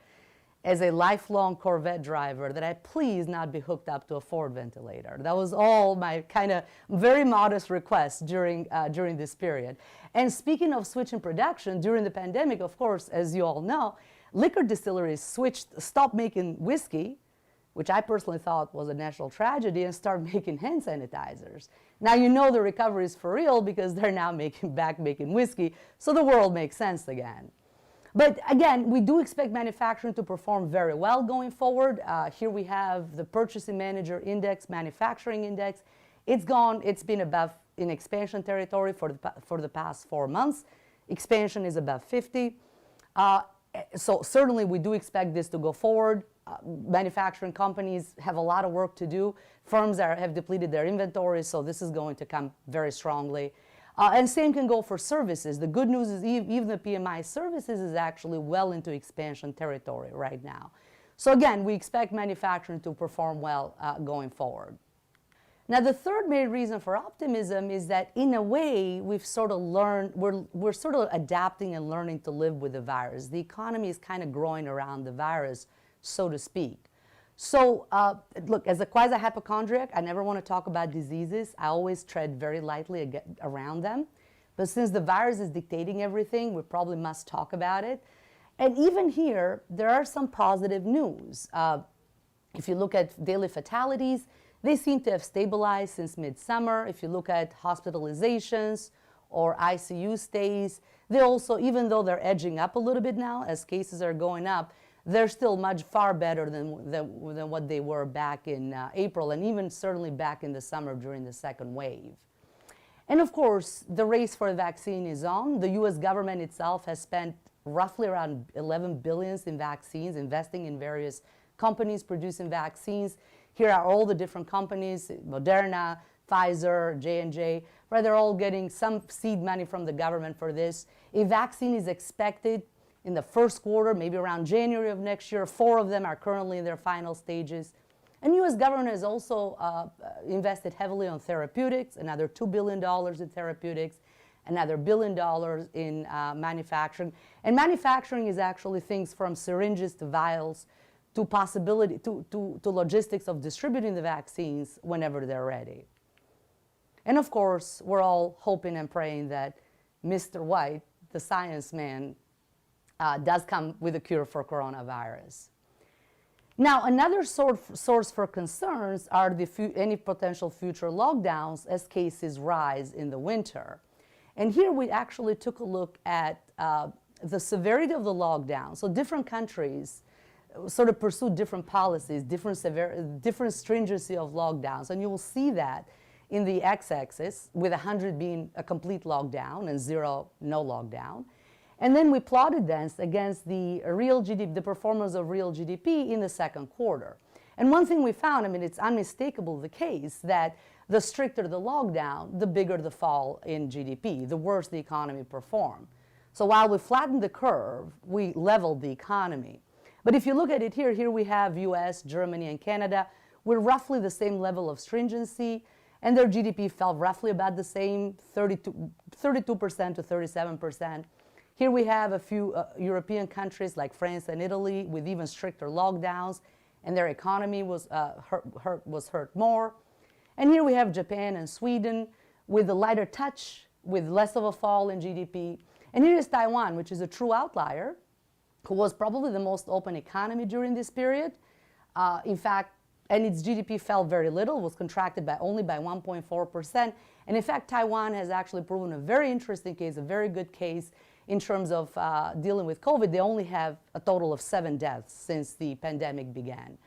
as a lifelong Corvette driver, that I please not be hooked up to a Ford ventilator. That was all my kind of very modest request during this period. And speaking of switching production, during the pandemic, of course, as you all know, liquor distilleries stopped making whiskey, which I personally thought was a national tragedy, and started making hand sanitizers. Now you know the recovery is for real because they're now making whiskey, so the world makes sense again. But again, we do expect manufacturing to perform very well going forward. Here we have the Purchasing Manager Index, Manufacturing Index. It's been above in expansion territory for the past 4 months. Expansion is above 50. So certainly we do expect this to go forward. Manufacturing companies have a lot of work to do. Firms have depleted their inventories, so this is going to come very strongly. And same can go for services. The good news is even the PMI services is actually well into expansion territory right now. So again, we expect manufacturing to perform well going forward. Now, the third main reason for optimism is that in a way, we've sort of learned, we're sort of adapting and learning to live with the virus. The economy is kind of growing around the virus, so to speak. So look, as a quasi-hypochondriac, I never want to talk about diseases. I always tread very lightly around them. But since the virus is dictating everything, we probably must talk about it. And even here, there are some positive news. If you look at daily fatalities, they seem to have stabilized since midsummer. If you look at hospitalizations or ICU stays, they also, even though they're edging up a little bit now as cases are going up, they're still far better than what they were back in April, and even certainly back in the summer during the second wave. And of course, the race for the vaccine is on. The US government itself has spent roughly around $11 billion in vaccines, investing in various companies producing vaccines. Here are all the different companies, Moderna, Pfizer, J&J, right? They're all getting some seed money from the government for this. A vaccine is expected in the first quarter, maybe around January of next year. 4 of them are currently in their final stages. And U.S. government has also invested heavily on therapeutics, another $2 billion in therapeutics, another $1 billion in manufacturing. And manufacturing is actually things from syringes to vials to possibility, to logistics of distributing the vaccines whenever they're ready. And of course, we're all hoping and praying that Mr. White, the science man, does come with a cure for coronavirus. Now, another source for concerns are any potential future lockdowns as cases rise in the winter. And here we actually took a look at the severity of the lockdown. So different countries sort of pursue different policies, different stringency of lockdowns. And you will see that in the x-axis, with 100 being a complete lockdown and 0 no lockdown. And then we plotted this against the real GDP, the performance of real GDP in the second quarter. And one thing we found, I mean, it's unmistakable the case that the stricter the lockdown, the bigger the fall in GDP, the worse the economy performed. So while we flattened the curve, we leveled the economy. But if you look at it here we have US, Germany, and Canada with roughly the same level of stringency, and their GDP fell roughly about the same, 32% to 37%. Here we have a few European countries like France and Italy with even stricter lockdowns, and their economy was hurt more. And here we have Japan and Sweden with a lighter touch, with less of a fall in GDP. And here is Taiwan, which is a true outlier, who was probably the most open economy during this period. In fact, and its GDP fell very little, was contracted only by 1.4%. And in fact, Taiwan has actually proven a very interesting case, a very good case in terms of dealing with COVID. They only have a total of 7 deaths since the pandemic began.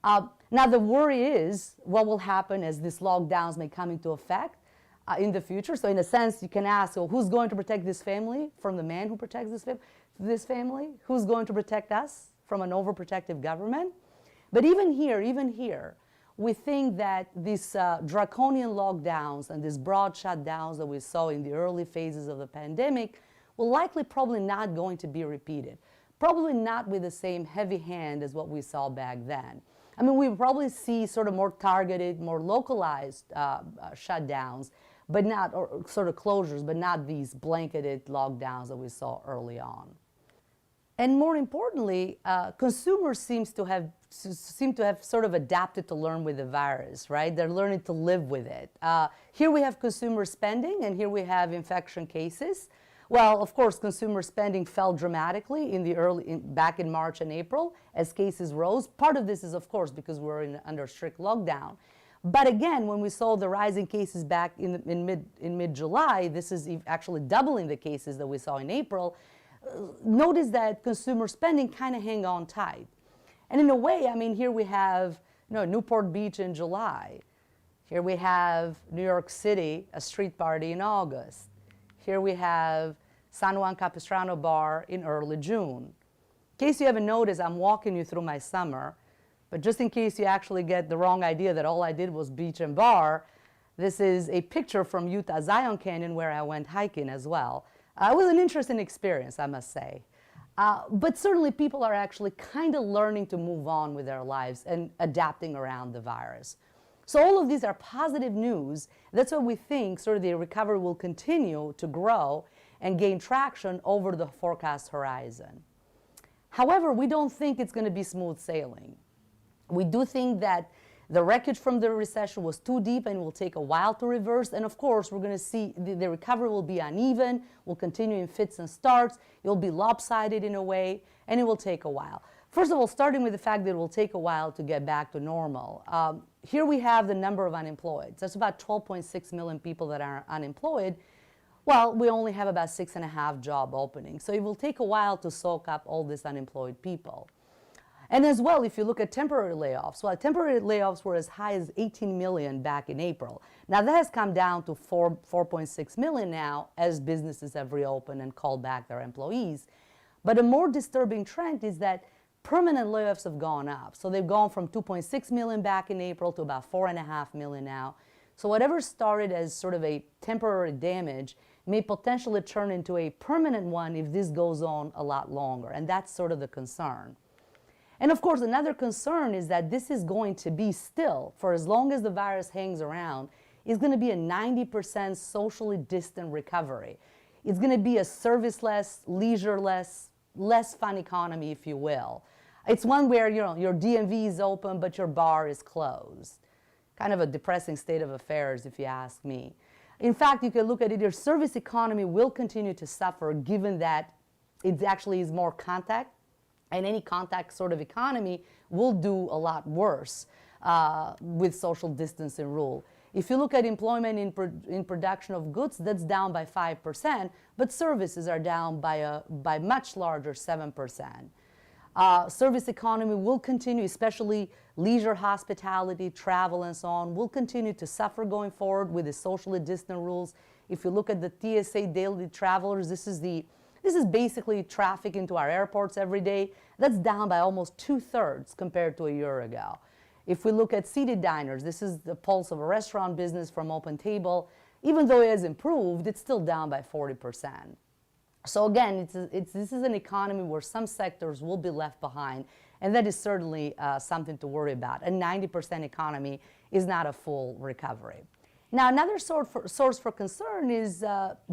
Now the worry is what will happen as these lockdowns may come into effect in the future. So in a sense, you can ask, well, who's going to protect this family from the man who protects this family? Who's going to protect us from an overprotective government? But even here, we think that these draconian lockdowns and these broad shutdowns that we saw in the early phases of the pandemic will likely probably not going to be repeated. Probably not with the same heavy hand as what we saw back then. I mean, we probably see sort of more targeted, more localized shutdowns, but not, or sort of closures, but not these blanketed lockdowns that we saw early on. And more importantly, consumers seem to have sort of adapted to learn with the virus, right? They're learning to live with it. Here we have consumer spending, and here we have infection cases. Well, of course, consumer spending fell dramatically back in March and April as cases rose. Part of this is, of course, because we're under strict lockdown. But again, when we saw the rising cases back in mid-July, this is actually doubling the cases that we saw in April. Notice that consumer spending kind of hang on tight. And in a way, I mean, here we have Newport Beach in July. Here we have New York City, a street party in August. Here we have San Juan Capistrano Bar in early June. In case you haven't noticed, I'm walking you through my summer, but just in case you actually get the wrong idea that all I did was beach and bar, this is a picture from Utah Zion Canyon where I went hiking as well. It was an interesting experience, I must say. But certainly people are actually kind of learning to move on with their lives and adapting around the virus. So all of these are positive news. That's why we think sort of the recovery will continue to grow and gain traction over the forecast horizon. However, we don't think it's going to be smooth sailing. We do think that The wreckage from the recession was too deep and will take a while to reverse. And of course, we're going to see the recovery will be uneven, will continue in fits and starts, it will be lopsided in a way, and it will take a while. First of all, starting with the fact that it will take a while to get back to normal. Here we have the number of unemployed. That's about 12.6 million people that are unemployed. Well, we only have about 6.5 job openings. So it will take a while to soak up all these unemployed people. And as well, if you look at temporary layoffs, well, temporary layoffs were as high as 18 million back in April. Now that has come down to 4.6 million now as businesses have reopened and called back their employees. But a more disturbing trend is that permanent layoffs have gone up. So they've gone from 2.6 million back in April to about 4.5 million now. So whatever started as sort of a temporary damage may potentially turn into a permanent one if this goes on a lot longer. And that's sort of the concern. And of course, another concern is that this is going to be still, for as long as the virus hangs around, is going to be a 90% socially distant recovery. It's going to be a serviceless, leisureless, less fun economy, if you will. It's one where, you know, your DMV is open, but your bar is closed. Kind of a depressing state of affairs, if you ask me. In fact, you can look at it, your service economy will continue to suffer given that it actually is more contact, and any contact sort of economy will do a lot worse with social distancing rule. If you look at employment in production of goods, that's down by 5%, but services are down by much larger 7%. Service economy will continue, especially leisure, hospitality, travel, and so on, will continue to suffer going forward with the socially distant rules. If you look at the TSA daily travelers, this is basically traffic into our airports every day. That's down by almost 2/3 compared to a year ago. If we look at seated diners, this is the pulse of a restaurant business from Open Table. Even though it has improved, it's still down by 40%. So again, this is an economy where some sectors will be left behind, and that is certainly something to worry about. A 90% economy is not a full recovery. Now, another source for concern is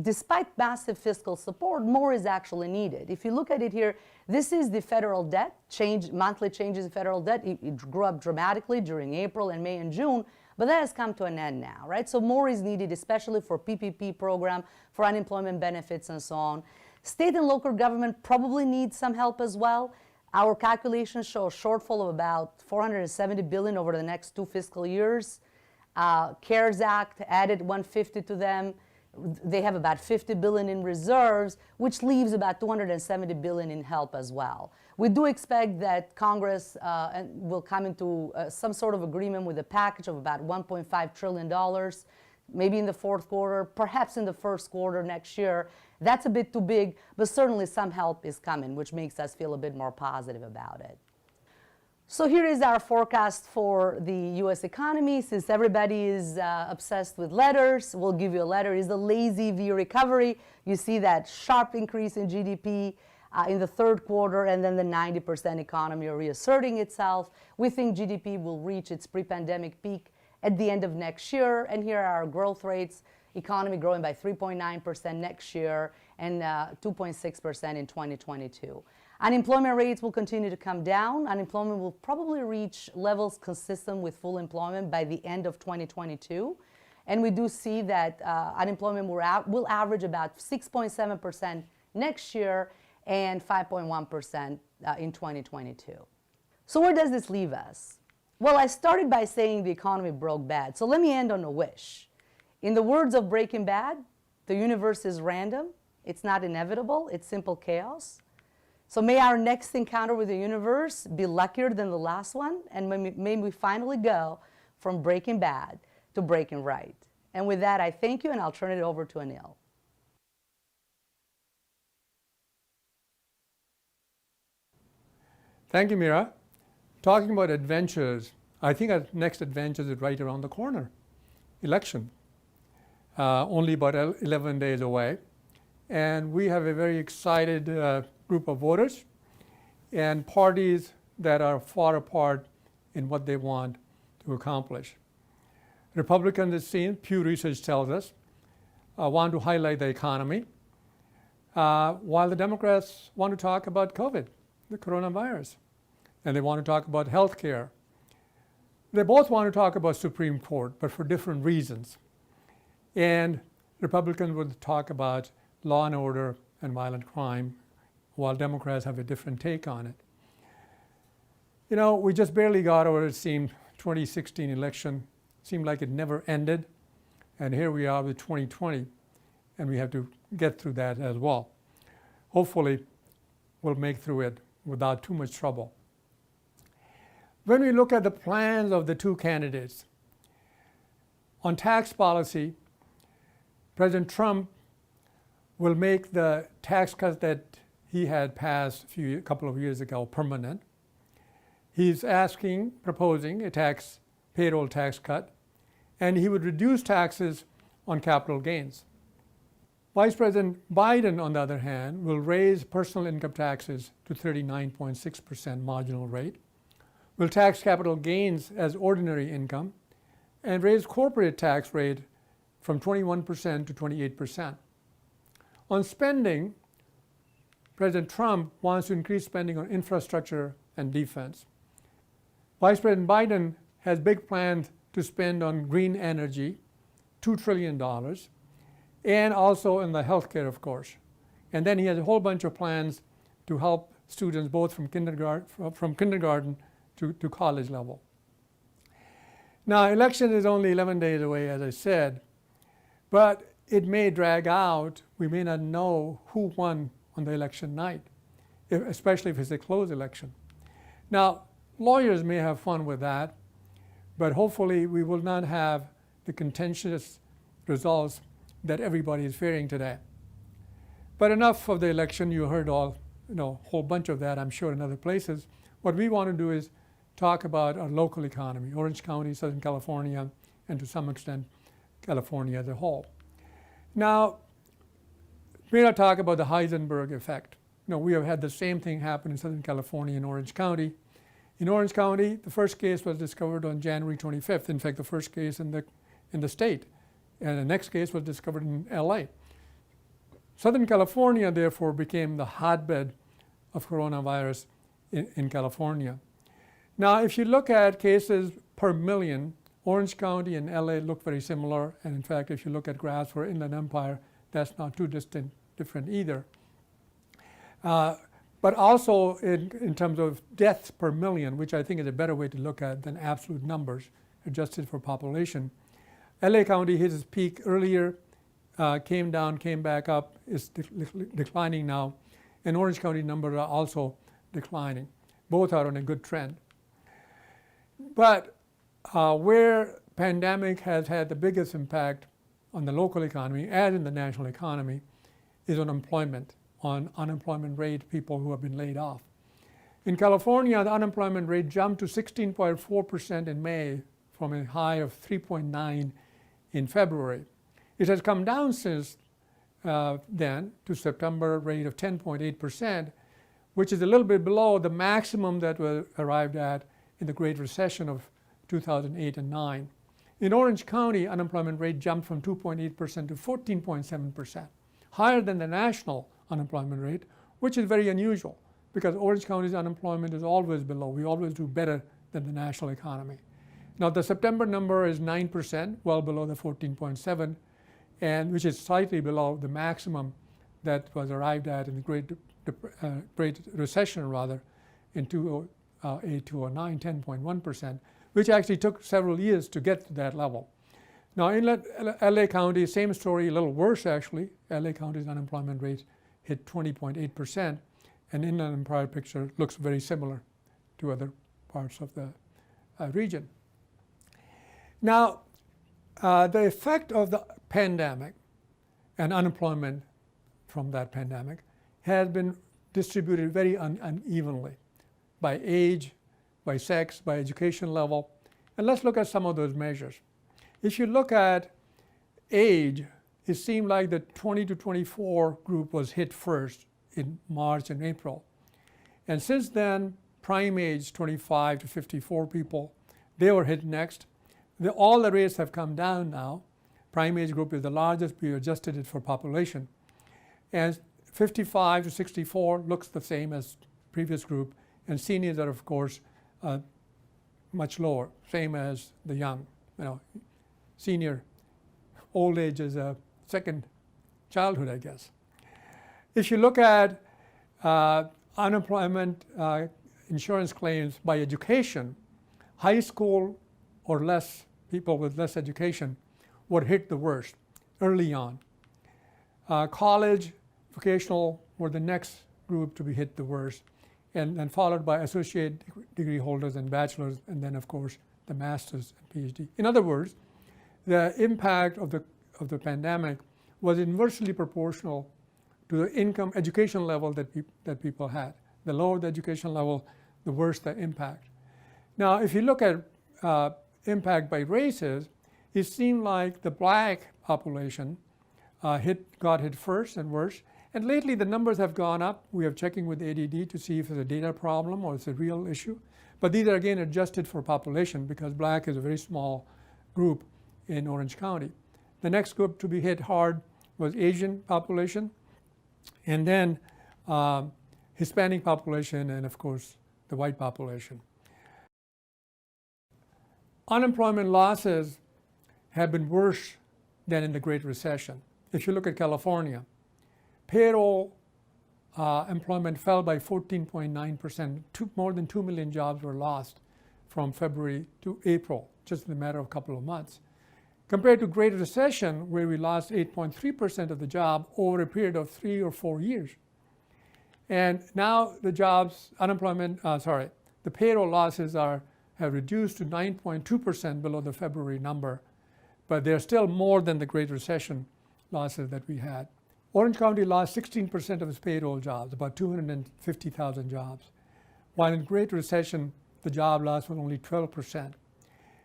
despite massive fiscal support, more is actually needed. If you look at it here, this is the federal debt, monthly changes in federal debt. It grew up dramatically during April and May and June, but that has come to an end now, right? So more is needed, especially for PPP program, for unemployment benefits and so on. State and local government probably needs some help as well. Our calculations show a shortfall of about $470 billion over the next 2 fiscal years. CARES Act added $150 to them. They have about $50 billion in reserves, which leaves about $270 billion in help as well. We do expect that Congress will come into some sort of agreement with a package of about $1.5 trillion, maybe in the fourth quarter, perhaps in the first quarter next year. That's a bit too big, but certainly some help is coming, which makes us feel a bit more positive about it. So here is our forecast for the U.S. economy. Since everybody is obsessed with letters, we'll give you a letter. It's a lazy V recovery. You see that sharp increase in GDP in the third quarter, and then the 90% economy reasserting itself. We think GDP will reach its pre-pandemic peak at the end of next year. And here are our growth rates. Economy growing by 3.9% next year and 2.6% in 2022. Unemployment rates will continue to come down. Unemployment will probably reach levels consistent with full employment by the end of 2022. And we do see that unemployment will average about 6.7% next year and 5.1% in 2022. So where does this leave us? Well, I started by saying the economy broke bad. So let me end on a wish. In the words of Breaking Bad, the universe is random, it's not inevitable, it's simple chaos. So may our next encounter with the universe be luckier than the last one, and may we finally go from breaking bad to breaking right. And with that, I thank you, and I'll turn it over to Anil. Thank you, Mira. Talking about adventures, I think our next adventure is right around the corner, election. Only about 11 days away. And we have a very excited group of voters and parties that are far apart in what they want to accomplish. Republicans, it seems, Pew Research tells us, want to highlight the economy, while the Democrats want to talk about COVID, the coronavirus, and they want to talk about health care. They both want to talk about Supreme Court, but for different reasons. And Republicans would talk about law and order and violent crime, while Democrats have a different take on it. You know, we just barely got over, it seemed, 2016 election. Seemed like it never ended. And here we are with 2020, and we have to get through that as well. Hopefully, we'll make through it without too much trouble. When we look at the plans of the two candidates, on tax policy, President Trump will make the tax cuts that he had passed a couple of years ago permanent. He's proposing a payroll tax cut, and he would reduce taxes on capital gains. Vice President Biden, on the other hand, will raise personal income taxes to 39.6% marginal rate, will tax capital gains as ordinary income, and raise corporate tax rate from 21% to 28%. On spending, President Trump wants to increase spending on infrastructure and defense. Vice President Biden has big plans to spend on green energy, $2 trillion, and also in the healthcare, of course. And then he has a whole bunch of plans to help students both from kindergarten to college level. Now, election is only 11 days away, as I said, but it may drag out. We may not know who won on the election night, especially if it's a close election. Now, lawyers may have fun with that, but hopefully we will not have the contentious results that everybody is fearing today. But enough of the election. You heard a whole bunch of that, I'm sure, in other places. What we want to do is talk about our local economy, Orange County, Southern California, and to some extent, California as a whole. Now, we're going to talk about the Heisenberg effect. We have had the same thing happen in Southern California and Orange County. In Orange County, the first case was discovered on January 25th. In fact, the first case in the state. And the next case was discovered in LA. Southern California, therefore, became the hotbed of coronavirus in California. Now, if you look at cases per million, Orange County and LA look very similar. And in fact, if you look at graphs for Inland Empire, that's not too different either. But also in terms of deaths per million, which I think is a better way to look at than absolute numbers adjusted for population. LA County hit its peak earlier, came down, came back up, is declining now. And Orange County numbers are also declining. Both are on a good trend. But where pandemic has had the biggest impact on the local economy, as in the national economy, is on employment, on unemployment rate, people who have been laid off. In California, the unemployment rate jumped to 16.4% in May from a high of 3.9 in February. It has come down since then to September rate of 10.8%, which is a little bit below the maximum that was arrived at in the Great Recession of 2008 and 9. In Orange County, unemployment rate jumped from 2.8% to 14.7%, higher than the national unemployment rate, which is very unusual because Orange County's unemployment is always below. We always do better than the national economy. Now, the September number is 9%, well below the 14.7, and which is slightly below the maximum that was arrived at in the Great Recession, in 2008, 2009, 10.1%, which actually took several years to get to that level. Now, in LA County, same story, a little worse actually. LA County's unemployment rate hit 20.8%, and Inland Empire picture looks very similar to other parts of the region. Now, the effect of the pandemic and unemployment from that pandemic has been distributed very unevenly by age, by sex, by education level. And let's look at some of those measures. If you look at age, it seemed like the 20 to 24 group was hit first in March and April. And since then, prime age 25 to 54 people, they were hit next. All the rates have come down now. Prime age group is the largest. We adjusted it for population. And 55 to 64 looks the same as previous group. And seniors are, of course, much lower, same as the young. Senior, old age is a second childhood, I guess. If you look at unemployment insurance claims by education, high school or less, people with less education were hit the worst early on. College, vocational were the next group to be hit the worst, and followed by associate degree holders and bachelors, and then of course the masters and PhD. In other words, the impact of the pandemic was inversely proportional to the income education level that people had. The lower the education level, the worse the impact. Now, if you look at impact by races, it seemed like the black population got hit first and worse. And lately the numbers have gone up. We are checking with ADD to see if it's a data problem or it's a real issue. But these are again adjusted for population because black is a very small group in Orange County. The next group to be hit hard was Asian population, and then Hispanic population, and of course the white population. Unemployment losses have been worse than in the Great Recession. If you look at California, payroll employment fell by 14.9%. More than 2 million jobs were lost from February to April, just in a matter of a couple of months. Compared to Great Recession, where we lost 8.3% of the job over a period of 3 or 4 years. And now the the payroll losses have reduced to 9.2% below the February number, but they're still more than the Great Recession losses that we had. Orange County lost 16% of its payroll jobs, about 250,000 jobs, while in Great Recession, the job loss was only 12%.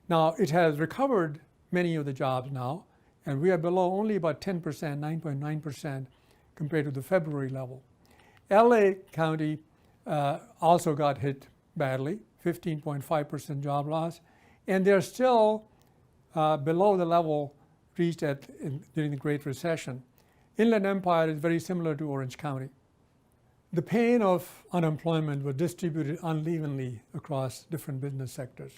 Now, it has recovered many of the jobs now, and we are below only about 10%, 9.9% compared to the February level. LA County also got hit badly, 15.5% job loss, and they're still below the level reached during the Great Recession. Inland Empire is very similar to Orange County. The pain of unemployment was distributed unevenly across different business sectors.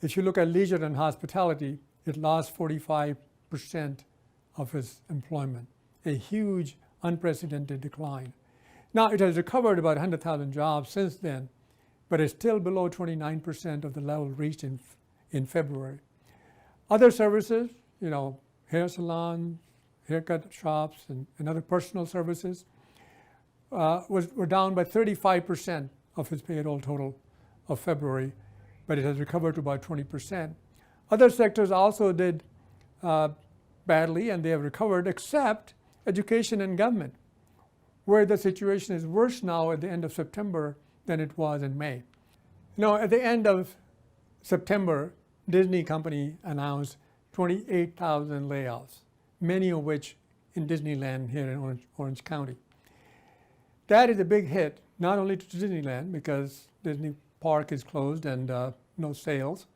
If you look at leisure and hospitality, it lost 45% of its employment, a huge, unprecedented decline. Now, it has recovered about 100,000 jobs since then, but it's still below 29% of the level reached in February. Other services, hair salons, haircut shops, and other personal services were down by 35% of its payroll total of February, but it has recovered to about 20%. Other sectors also did badly, and they have recovered, except education and government, where the situation is worse now at the end of September than it was in May. At the end of September, Disney Company announced 28,000 layoffs, many of which in Disneyland here in Orange County. That is a big hit, not only to Disneyland, because Disney Park is closed and no sales,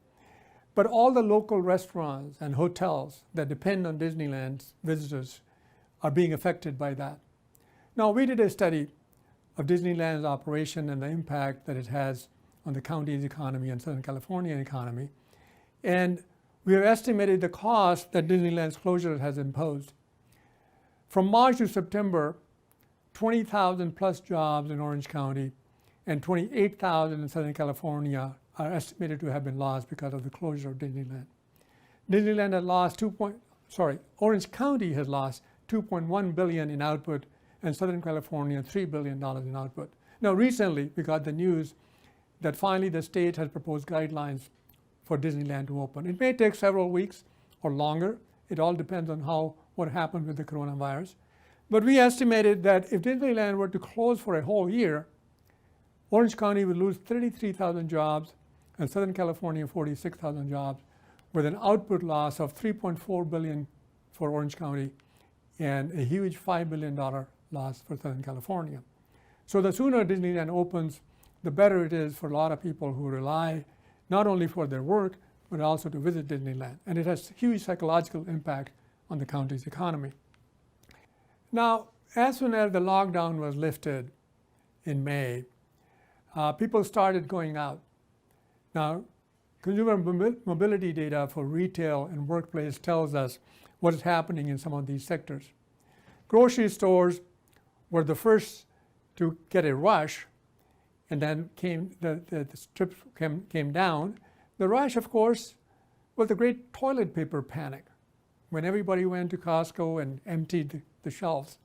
but all the local restaurants and hotels that depend on Disneyland's visitors are being affected by that. Now, we did a study of Disneyland's operation and the impact that it has on the county's economy and Southern California economy, and we have estimated the cost that Disneyland's closure has imposed. From March to September, 20,000 plus jobs in Orange County and 28,000 in Southern California are estimated to have been lost because of the closure of Disneyland. Disneyland had lost Orange County has lost $2.1 billion in output, and Southern California $3 billion in output. Now, recently we got the news that finally the state has proposed guidelines for Disneyland to open. It may take several weeks or longer. It all depends on what happened with the coronavirus. But we estimated that if Disneyland were to close for a whole year, Orange County would lose 33,000 jobs and Southern California 46,000 jobs, with an output loss of $3.4 billion for Orange County and a huge $5 billion loss for Southern California. So the sooner Disneyland opens, the better it is for a lot of people who rely not only for their work, but also to visit Disneyland. And it has huge psychological impact on the county's economy. Now, as soon as the lockdown was lifted in May, people started going out. Now, Consumer mobility data for retail and workplace tells us what is happening in some of these sectors. Grocery stores were the first to get a rush, and then the strips came down. The rush, of course, was the great toilet paper panic when everybody went to Costco and emptied the shelves.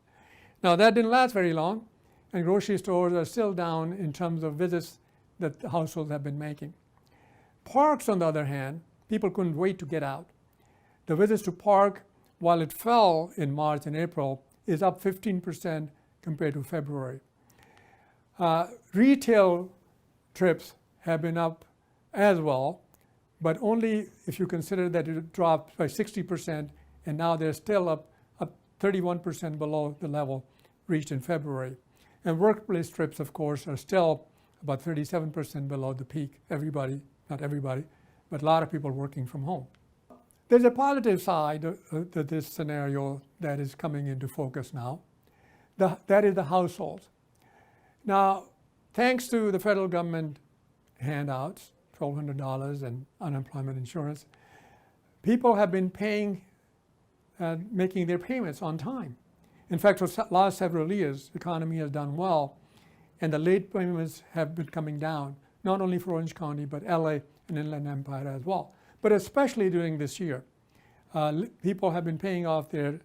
Now that didn't last very long, and grocery stores are still down in terms of visits that the households have been making. Parks, on the other hand, people couldn't wait to get out. The visits to park, while it fell in March and April, is up 15% compared to February. Retail trips have been up as well, but only if you consider that it dropped by 60%, and now they're still up 31% below the level reached in February. And workplace trips, of course, are still about 37% below the peak. Not everybody, but a lot of people working from home. There's a positive side to this scenario that is coming into focus now. That is the households. Now, thanks to the federal government handouts, $1,200 and unemployment insurance, people have been making their payments on time. In fact, for the last several years, the economy has done well, and the late payments have been coming down, not only for Orange County, but LA and Inland Empire as well. But especially during this year, people have been paying off their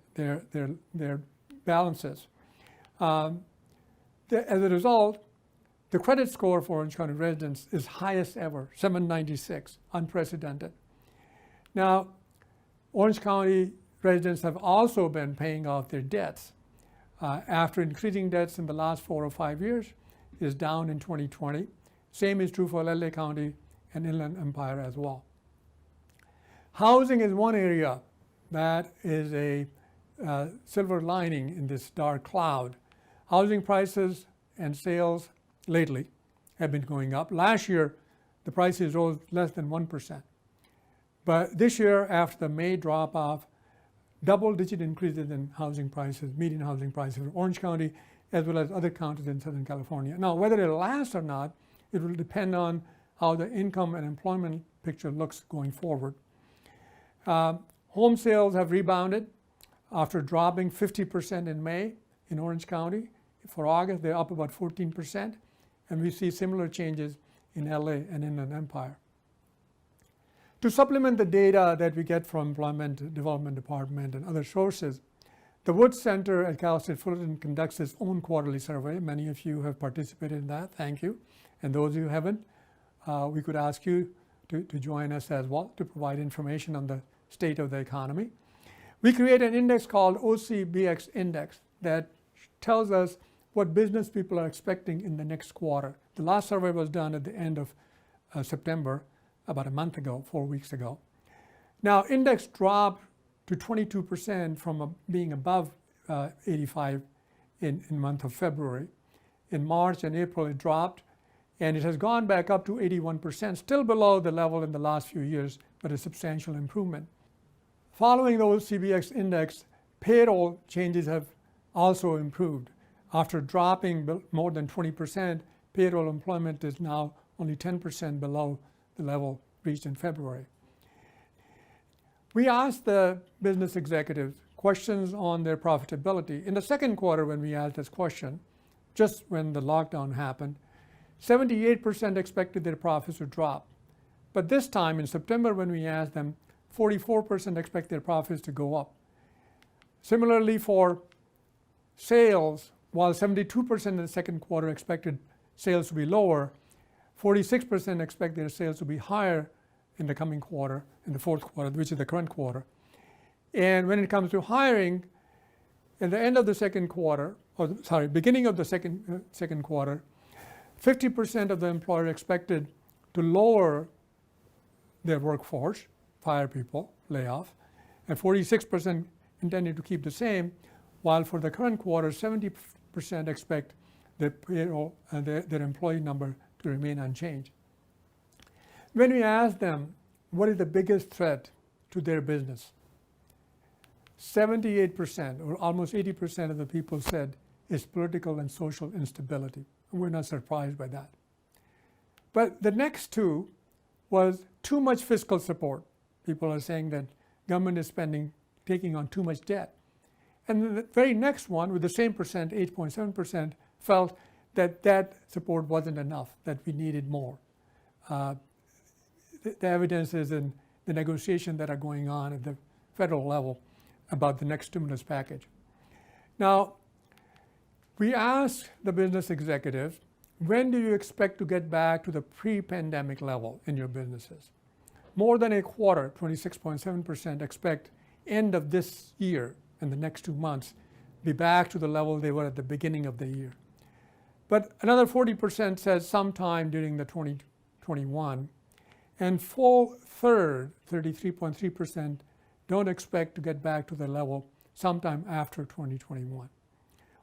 balances. As a result, the credit score for Orange County residents is highest ever, 796, unprecedented. Now, Orange County residents have also been paying off their debts. After increasing debts in the last 4 or 5 years, is down in 2020. Same is true for LA County and Inland Empire as well. Housing is one area that is a silver lining in this dark cloud. Housing prices and sales lately have been going up. Last year, the prices rose less than 1%. But this year, after the May drop-off, double-digit increases in housing prices, median housing prices in Orange County, as well as other counties in Southern California. Now, whether it'll last or not, it will depend on how the income and employment picture looks going forward. Home sales have rebounded after dropping 50% in May in Orange County. For August, they're up about 14%, and we see similar changes in LA and Inland Empire. To supplement the data that we get from Employment Development Department and other sources, the Woods Center at Cal State Fullerton conducts its own quarterly survey. Many of you have participated in that. Thank you. And those who haven't, we could ask you to join us as well to provide information on the state of the economy. We create an index called OCBX Index that tells us what business people are expecting in the next quarter. The last survey was done at the end of September, about a month ago, 4 weeks ago. Now, index dropped to 22% from being above 85 in month of February. In March and April, it dropped, and it has gone back up to 81%, still below the level in the last few years, but a substantial improvement. Following the OCBX index, payroll changes have also improved. After dropping more than 20%, payroll employment is now only 10% below the level reached in February. We asked the business executives questions on their profitability. In the second quarter, when we asked this question, just when the lockdown happened, 78% expected their profits to drop. But this time in September, when we asked them, 44% expect their profits to go up. Similarly, for sales, while 72% in the second quarter expected sales to be lower, 46% expect their sales to be higher in the coming quarter, in the fourth quarter, which is the current quarter. And when it comes to hiring, at the end of the second quarter, beginning of the second quarter, 50% of the employers expected to lower their workforce, fire people, lay off, and 46% intended to keep the same, while for the current quarter, 70% expect their payroll and their employee number to remain unchanged. When we asked them what is the biggest threat to their business, 78% or almost 80% of the people said is political and social instability. And we're not surprised by that. But the next two was too much fiscal support. People are saying that government is taking on too much debt. And the very next one, with the same percent, 8.7%, felt that that support wasn't enough, that we needed more. The evidence is in the negotiations that are going on at the federal level about the next stimulus package. Now, we asked the business executives, when do you expect to get back to the pre-pandemic level in your businesses? More than a quarter, 26.7%, expect end of this year, in the next 2 months, be back to the level they were at the beginning of the year. But another 40% says sometime during the 2021, and full third, 33.3%, don't expect to get back to the level sometime after 2021.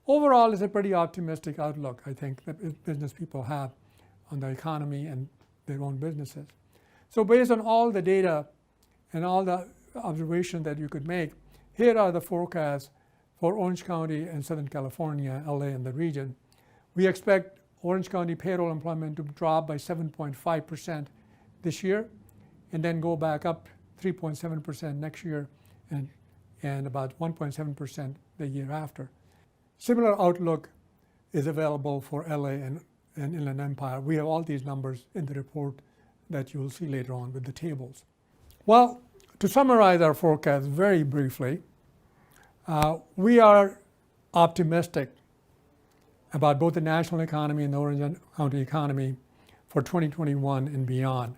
Overall, it's a pretty optimistic outlook, I think, that business people have on the economy and their own businesses. So based on all the data and all the observations that you could make, here are the forecasts for Orange County and Southern California, LA and the region. We expect Orange County payroll employment to drop by 7.5% this year, and then go back up 3.7% next year, and about 1.7% the year after. Similar outlook is available for LA and Inland Empire. We have all these numbers in the report that you will see later on with the tables. Well, to summarize our forecast very briefly, we are optimistic about both the national economy and the Orange County economy for 2021 and beyond.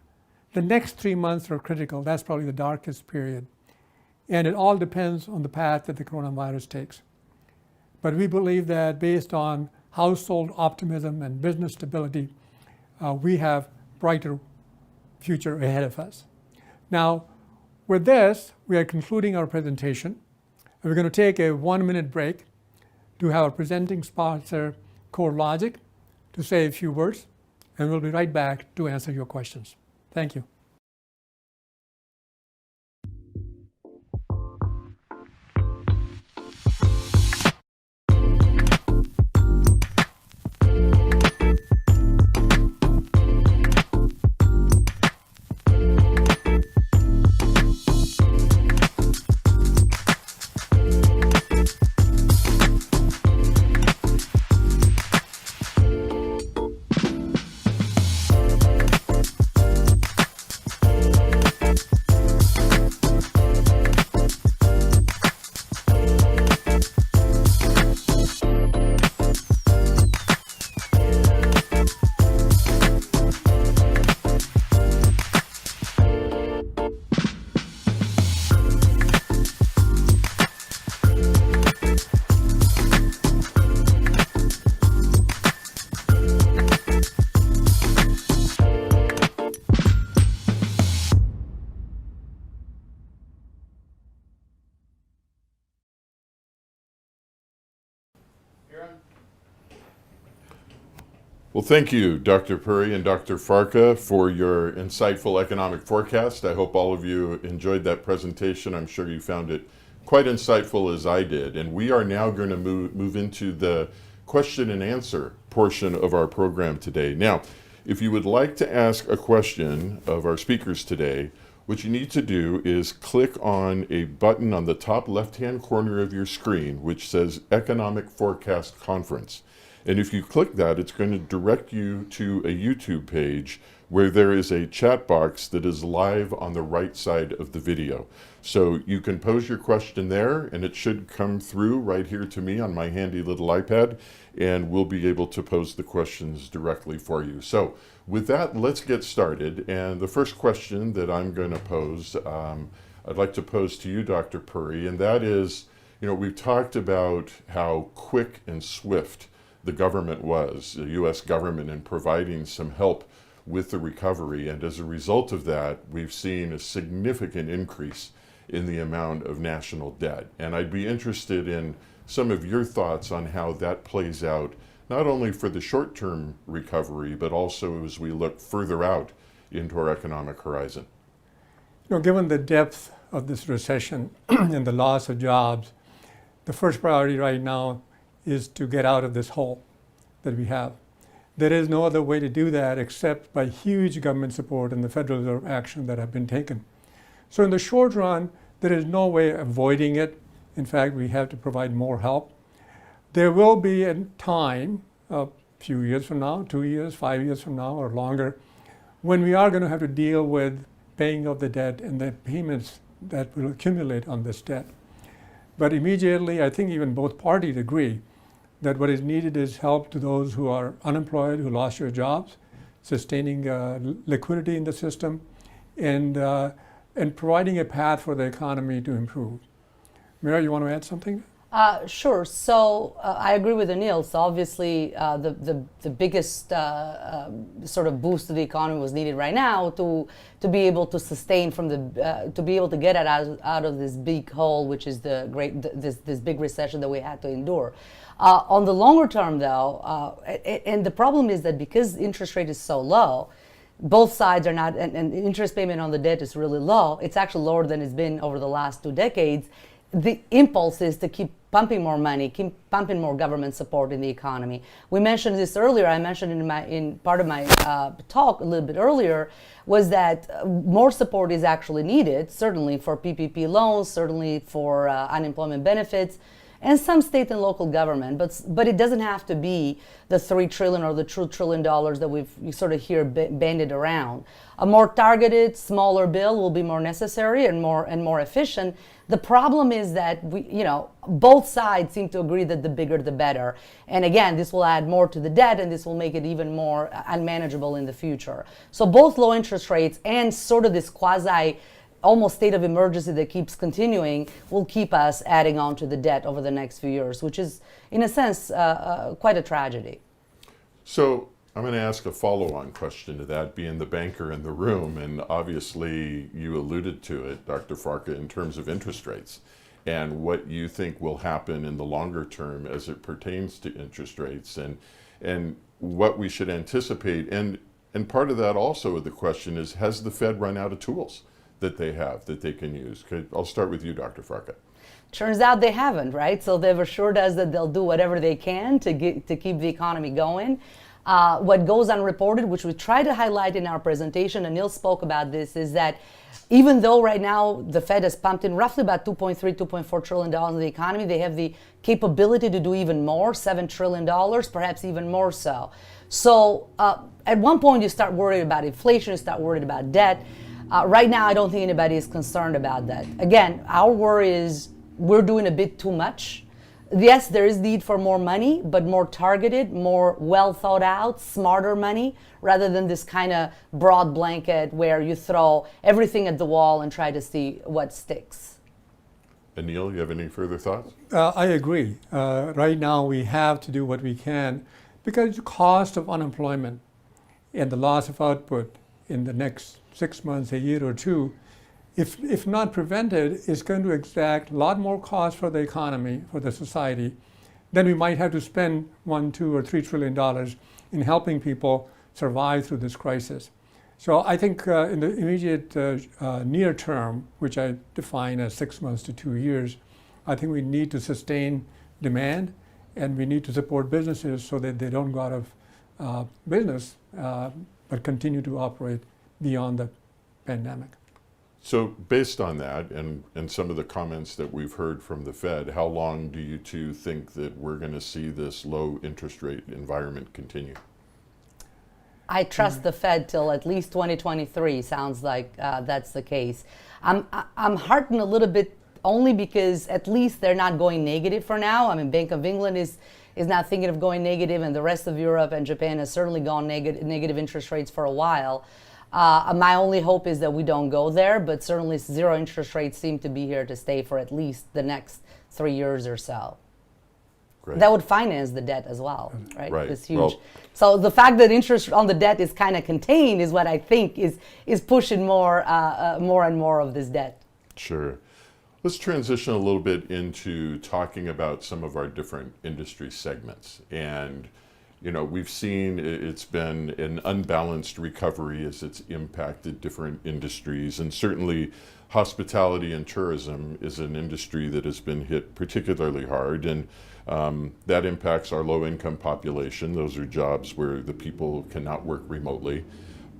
The next 3 months are critical. That's probably the darkest period. And it all depends on the path that the coronavirus takes. But we believe that based on household optimism and business stability, we have brighter future ahead of us. Now, with this, we are concluding our presentation. We're going to take a 1-minute break to have our presenting sponsor, CoreLogic, to say a few words, and we'll be right back to answer your questions. Thank you. Well, thank you, Dr. Puri and Dr. Farka, for your insightful economic forecast. I hope all of you enjoyed that presentation. I'm sure you found it quite insightful as I did. And we are now going to move into the question and answer portion of our program today. Now, if you would like to ask a question of our speakers today, what you need to do is click on a button on the top left-hand corner of your screen, which says Economic Forecast Conference. And if you click that, it's going to direct you to a YouTube page where there is a chat box that is live on the right side of the video. So you can pose your question there, and it should come through right here to me on my handy little iPad, and we'll be able to pose the questions directly for you. So with that, let's get started. And the first question that I'm going to pose, I'd like to pose to you, Dr. Puri, and that is, we've talked about how quick and swift the government was, the U.S. government, in providing some help with the recovery. And as a result of that, we've seen a significant increase in the amount of national debt. And I'd be interested in some of your thoughts on how that plays out, not only for the short-term recovery, but also as we look further out into our economic horizon. Given the depth of this recession and the loss of jobs, the first priority right now is to get out of this hole that we have. There is no other way to do that except by huge government support and the Federal Reserve action that have been taken. So in the short run, there is no way of avoiding it. In fact, we have to provide more help. There will be a time, a few years from now, 2 years, 5 years from now, or longer, when we are going to have to deal with paying off the debt and the payments that will accumulate on this debt. But immediately, I think even both parties agree that what is needed is help to those who are unemployed, who lost their jobs, sustaining liquidity in the system, and providing a path for the economy to improve. Mira, you want to add something? Sure. So I agree with Anil. So obviously, the biggest sort of boost to the economy was needed right now to be able to sustain from the to be able to get it out of this big hole, which is this big recession that we had to endure. On the longer term, though, and the problem is that because interest rate is so low, both sides are not, and interest payment on the debt is really low. It's actually lower than it's been over the last 2 decades. The impulse is to keep pumping more money, keep pumping more government support in the economy. We mentioned this earlier. I mentioned in part of my talk a little bit earlier, was that more support is actually needed, certainly for PPP loans, certainly for unemployment benefits, and some state and local government, but it doesn't have to be the $3 trillion or the $2 trillion that we sort of hear bandied around. A more targeted, smaller bill will be more necessary and more efficient. The problem is that both sides seem to agree that the bigger the better. And again, this will add more to the debt, and this will make it even more unmanageable in the future. So both low interest rates and sort of this quasi almost state of emergency that keeps continuing will keep us adding on to the debt over the next few years, which is, in a sense, quite a tragedy. So I'm going to ask a follow-on question to that, being the banker in the room, and obviously you alluded to it, Dr. Farka, in terms of interest rates and what you think will happen in the longer term as it pertains to interest rates and what we should anticipate. And part of that also, the question is, has the Fed run out of tools that they have that they can use? I'll start with you, Dr. Farka. Turns out they haven't, right? So they've assured us that they'll do whatever they can to keep the economy going. What goes unreported, which we try to highlight in our presentation, and Neil spoke about this, is that even though right now the Fed has pumped in roughly about $2.3, $2.4 trillion in the economy, they have the capability to do even more, $7 trillion, perhaps even more so. So at one point you start worried about inflation, you start worried about debt. Right now, I don't think anybody is concerned about that. Again, our worry is we're doing a bit too much. Yes, there is need for more money, but more targeted, more well thought out, smarter money, rather than this kind of broad blanket where you throw everything at the wall and try to see what sticks. Anil, you have any further thoughts? I agree. Right now, we have to do what we can because the cost of unemployment and the loss of output in the next 6 months, a year or two, if not prevented, is going to exact a lot more cost for the economy, for the society. Then we might have to spend $1, $2, or $3 trillion in helping people survive through this crisis. So I think in the immediate near term, which I define as 6 months to 2 years, I think we need to sustain demand, and we need to support businesses so that they don't go out of business, but continue to operate beyond the pandemic. So based on that and some of the comments that we've heard from the Fed, how long do you two think that we're going to see this low interest rate environment continue? I trust the Fed till at least 2023. Sounds like that's the case. I'm heartened a little bit only because at least they're not going negative for now. I mean, Bank of England is not thinking of going negative, and the rest of Europe and Japan has certainly gone negative interest rates for a while. My only hope is that we don't go there, but certainly zero interest rates seem to be here to stay for at least the next 3 years or so. Great. That would finance the debt as well, right? Right. It's huge. So the fact that interest on the debt is kind of contained is what I think is pushing more and more of this debt. Sure. Let's transition a little bit into talking about some of our different industry segments. And we've seen it's been an unbalanced recovery as it's impacted different industries, and certainly hospitality and tourism is an industry that has been hit particularly hard, and that impacts our low-income population. Those are jobs where the people cannot work remotely.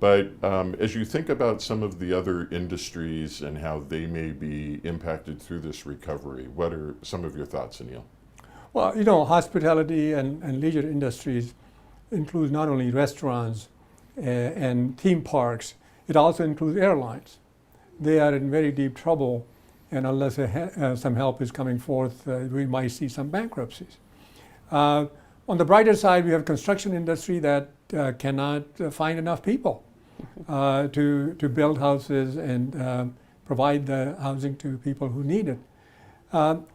But as you think about some of the other industries and how they may be impacted through this recovery, what are some of your thoughts, Anil? Well, hospitality and leisure industries includes not only restaurants and theme parks, it also includes airlines. They are in very deep trouble, and unless some help is coming forth, we might see some bankruptcies. On the brighter side, we have construction industry that cannot find enough people to build houses and provide the housing to people who need it.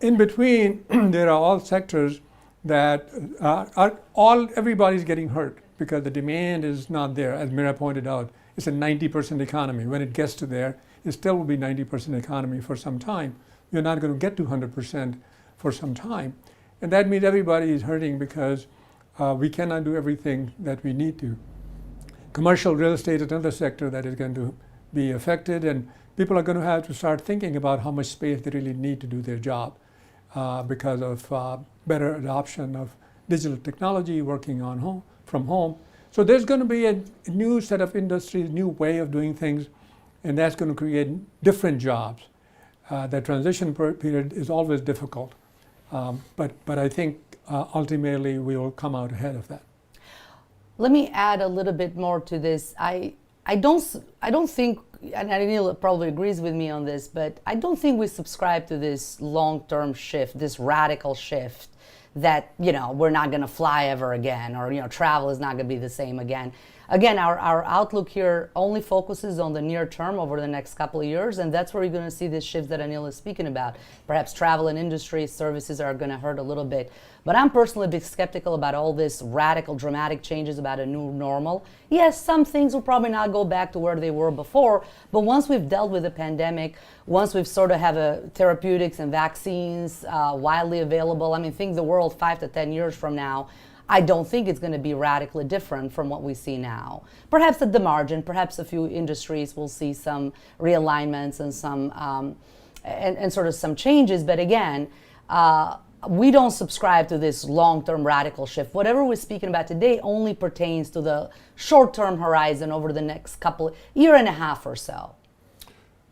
In between, there are all sectors that everybody's getting hurt because the demand is not there. As Mira pointed out, it's a 90% economy. When it gets to there, it still will be 90% economy for some time. You're not going to get to 100% for some time. And that means everybody is hurting because we cannot do everything that we need to. Commercial real estate is another sector that is going to be affected, and people are going to have to start thinking about how much space they really need to do their job because of better adoption of digital technology, working from home. So there's going to be a new set of industries, new way of doing things, and that's going to create different jobs. The transition period is always difficult, but I think ultimately we will come out ahead of that. Let me add a little bit more to this. I don't think, and Anil probably agrees with me on this, but I don't think we subscribe to this long-term shift, this radical shift that, we're not going to fly ever again, or, travel is not going to be the same again. Again, our outlook here only focuses on the near term over the next couple of years, and that's where you're going to see this shift that Anil is speaking about. Perhaps travel and industry services are going to hurt a little bit. But I'm personally a bit skeptical about all this radical, dramatic changes about a new normal. Yes, some things will probably not go back to where they were before, but once we've dealt with the pandemic, once we've sort of have therapeutics and vaccines widely available, think the world 5 to 10 years from now, I don't think it's going to be radically different from what we see now. Perhaps at the margin, perhaps a few industries will see some realignments and some and sort of some changes. But again, we don't subscribe to this long-term radical shift. Whatever we're speaking about today only pertains to the short-term horizon over the next year and a half or so.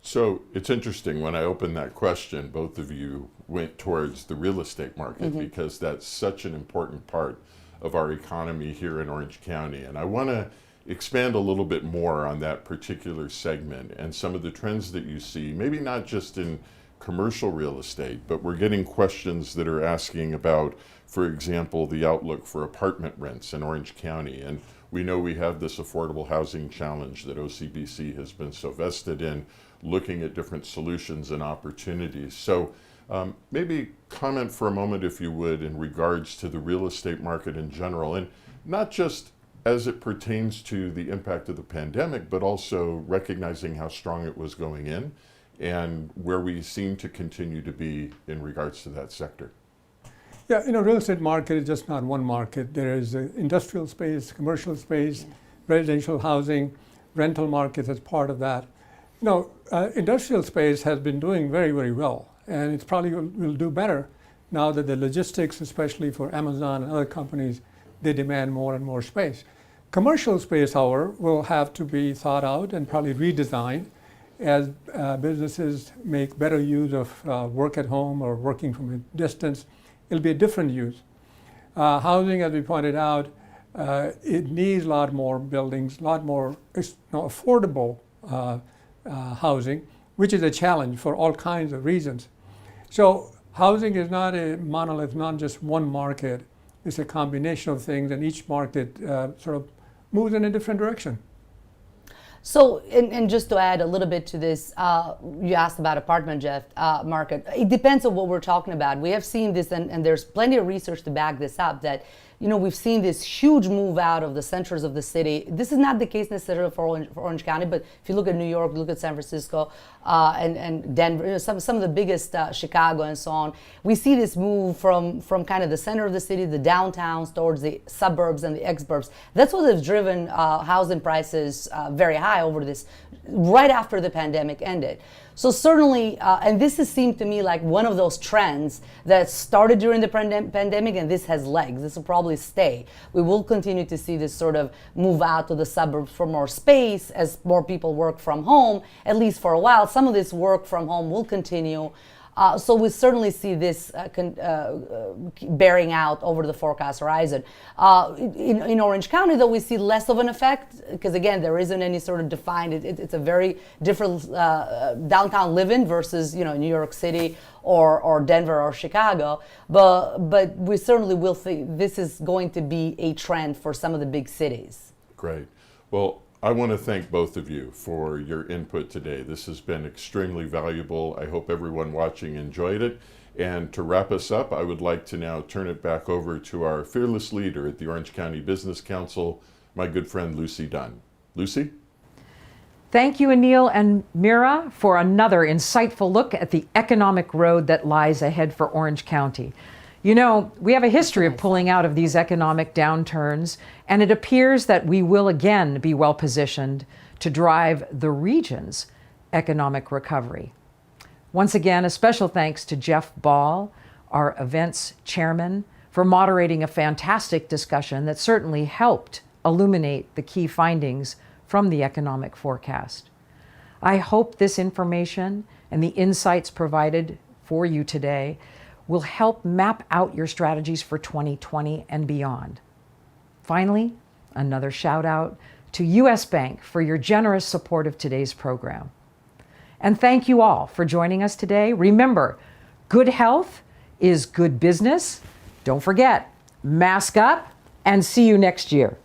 So it's interesting, when I opened that question, both of you went towards the real estate market because that's such an important part of our economy here in Orange County. And I want to expand a little bit more on that particular segment and some of the trends that you see, maybe not just in commercial real estate, but we're getting questions that are asking about, for example, the outlook for apartment rents in Orange County. And we know we have this affordable housing challenge that OCBC has been so vested in, looking at different solutions and opportunities. So maybe comment for a moment, if you would, in regards to the real estate market in general, and not just as it pertains to the impact of the pandemic, but also recognizing how strong it was going in and where we seem to continue to be in regards to that sector. Yeah, real estate market is just not one market. There is industrial space, commercial space, residential housing, rental markets as part of that. Industrial space has been doing very, very well, and it probably will do better now that the logistics, especially for Amazon and other companies, they demand more and more space. Commercial space, however, will have to be thought out and probably redesigned as businesses make better use of work at home or working from a distance. It'll be a different use. Housing, as we pointed out, it needs a lot more buildings, a lot more affordable housing, which is a challenge for all kinds of reasons. So housing is not a monolith, not just one market. It's a combination of things, and each market sort of moves in a different direction. So, and just to add a little bit to this, you asked about apartment market. It depends on what we're talking about. We have seen this, and there's plenty of research to back this up, that we've seen this huge move out of the centers of the city. This is not the case necessarily for Orange County, but if you look at New York, look at San Francisco, and Denver, some of the biggest, Chicago and so on, we see this move from kind of the center of the city, the downtowns, towards the suburbs and the exurbs. That's what has driven housing prices very high over this, right after the pandemic ended. So certainly, and this has seemed to me like one of those trends that started during the pandemic, and this has legs. This will probably stay. We will continue to see this sort of move out to the suburbs for more space as more people work from home, at least for a while. Some of this work from home will continue. So we certainly see this bearing out over the forecast horizon. In Orange County, though, we see less of an effect because, again, there isn't any sort of defined, it's a very different downtown living versus, New York City or Denver or Chicago. But we certainly will see this is going to be a trend for some of the big cities. Great. Well, I want to thank both of you for your input today. This has been extremely valuable. I hope everyone watching enjoyed it. And to wrap us up, I would like to now turn it back over to our fearless leader at the Orange County Business Council, my good friend Lucy Dunn. Lucy? Thank you, Anil and Mira, for another insightful look at the economic road that lies ahead for Orange County. We have a history of pulling out of these economic downturns, and it appears that we will again be well positioned to drive the region's economic recovery. Once again, a special thanks to Jeff Ball, our events chairman, for moderating a fantastic discussion that certainly helped illuminate the key findings from the economic forecast. I hope this information and the insights provided for you today will help map out your strategies for 2020 and beyond. Finally, another shout out to US Bank for your generous support of today's program. And thank you all for joining us today. Remember, good health is good business. Don't forget, mask up and see you next year.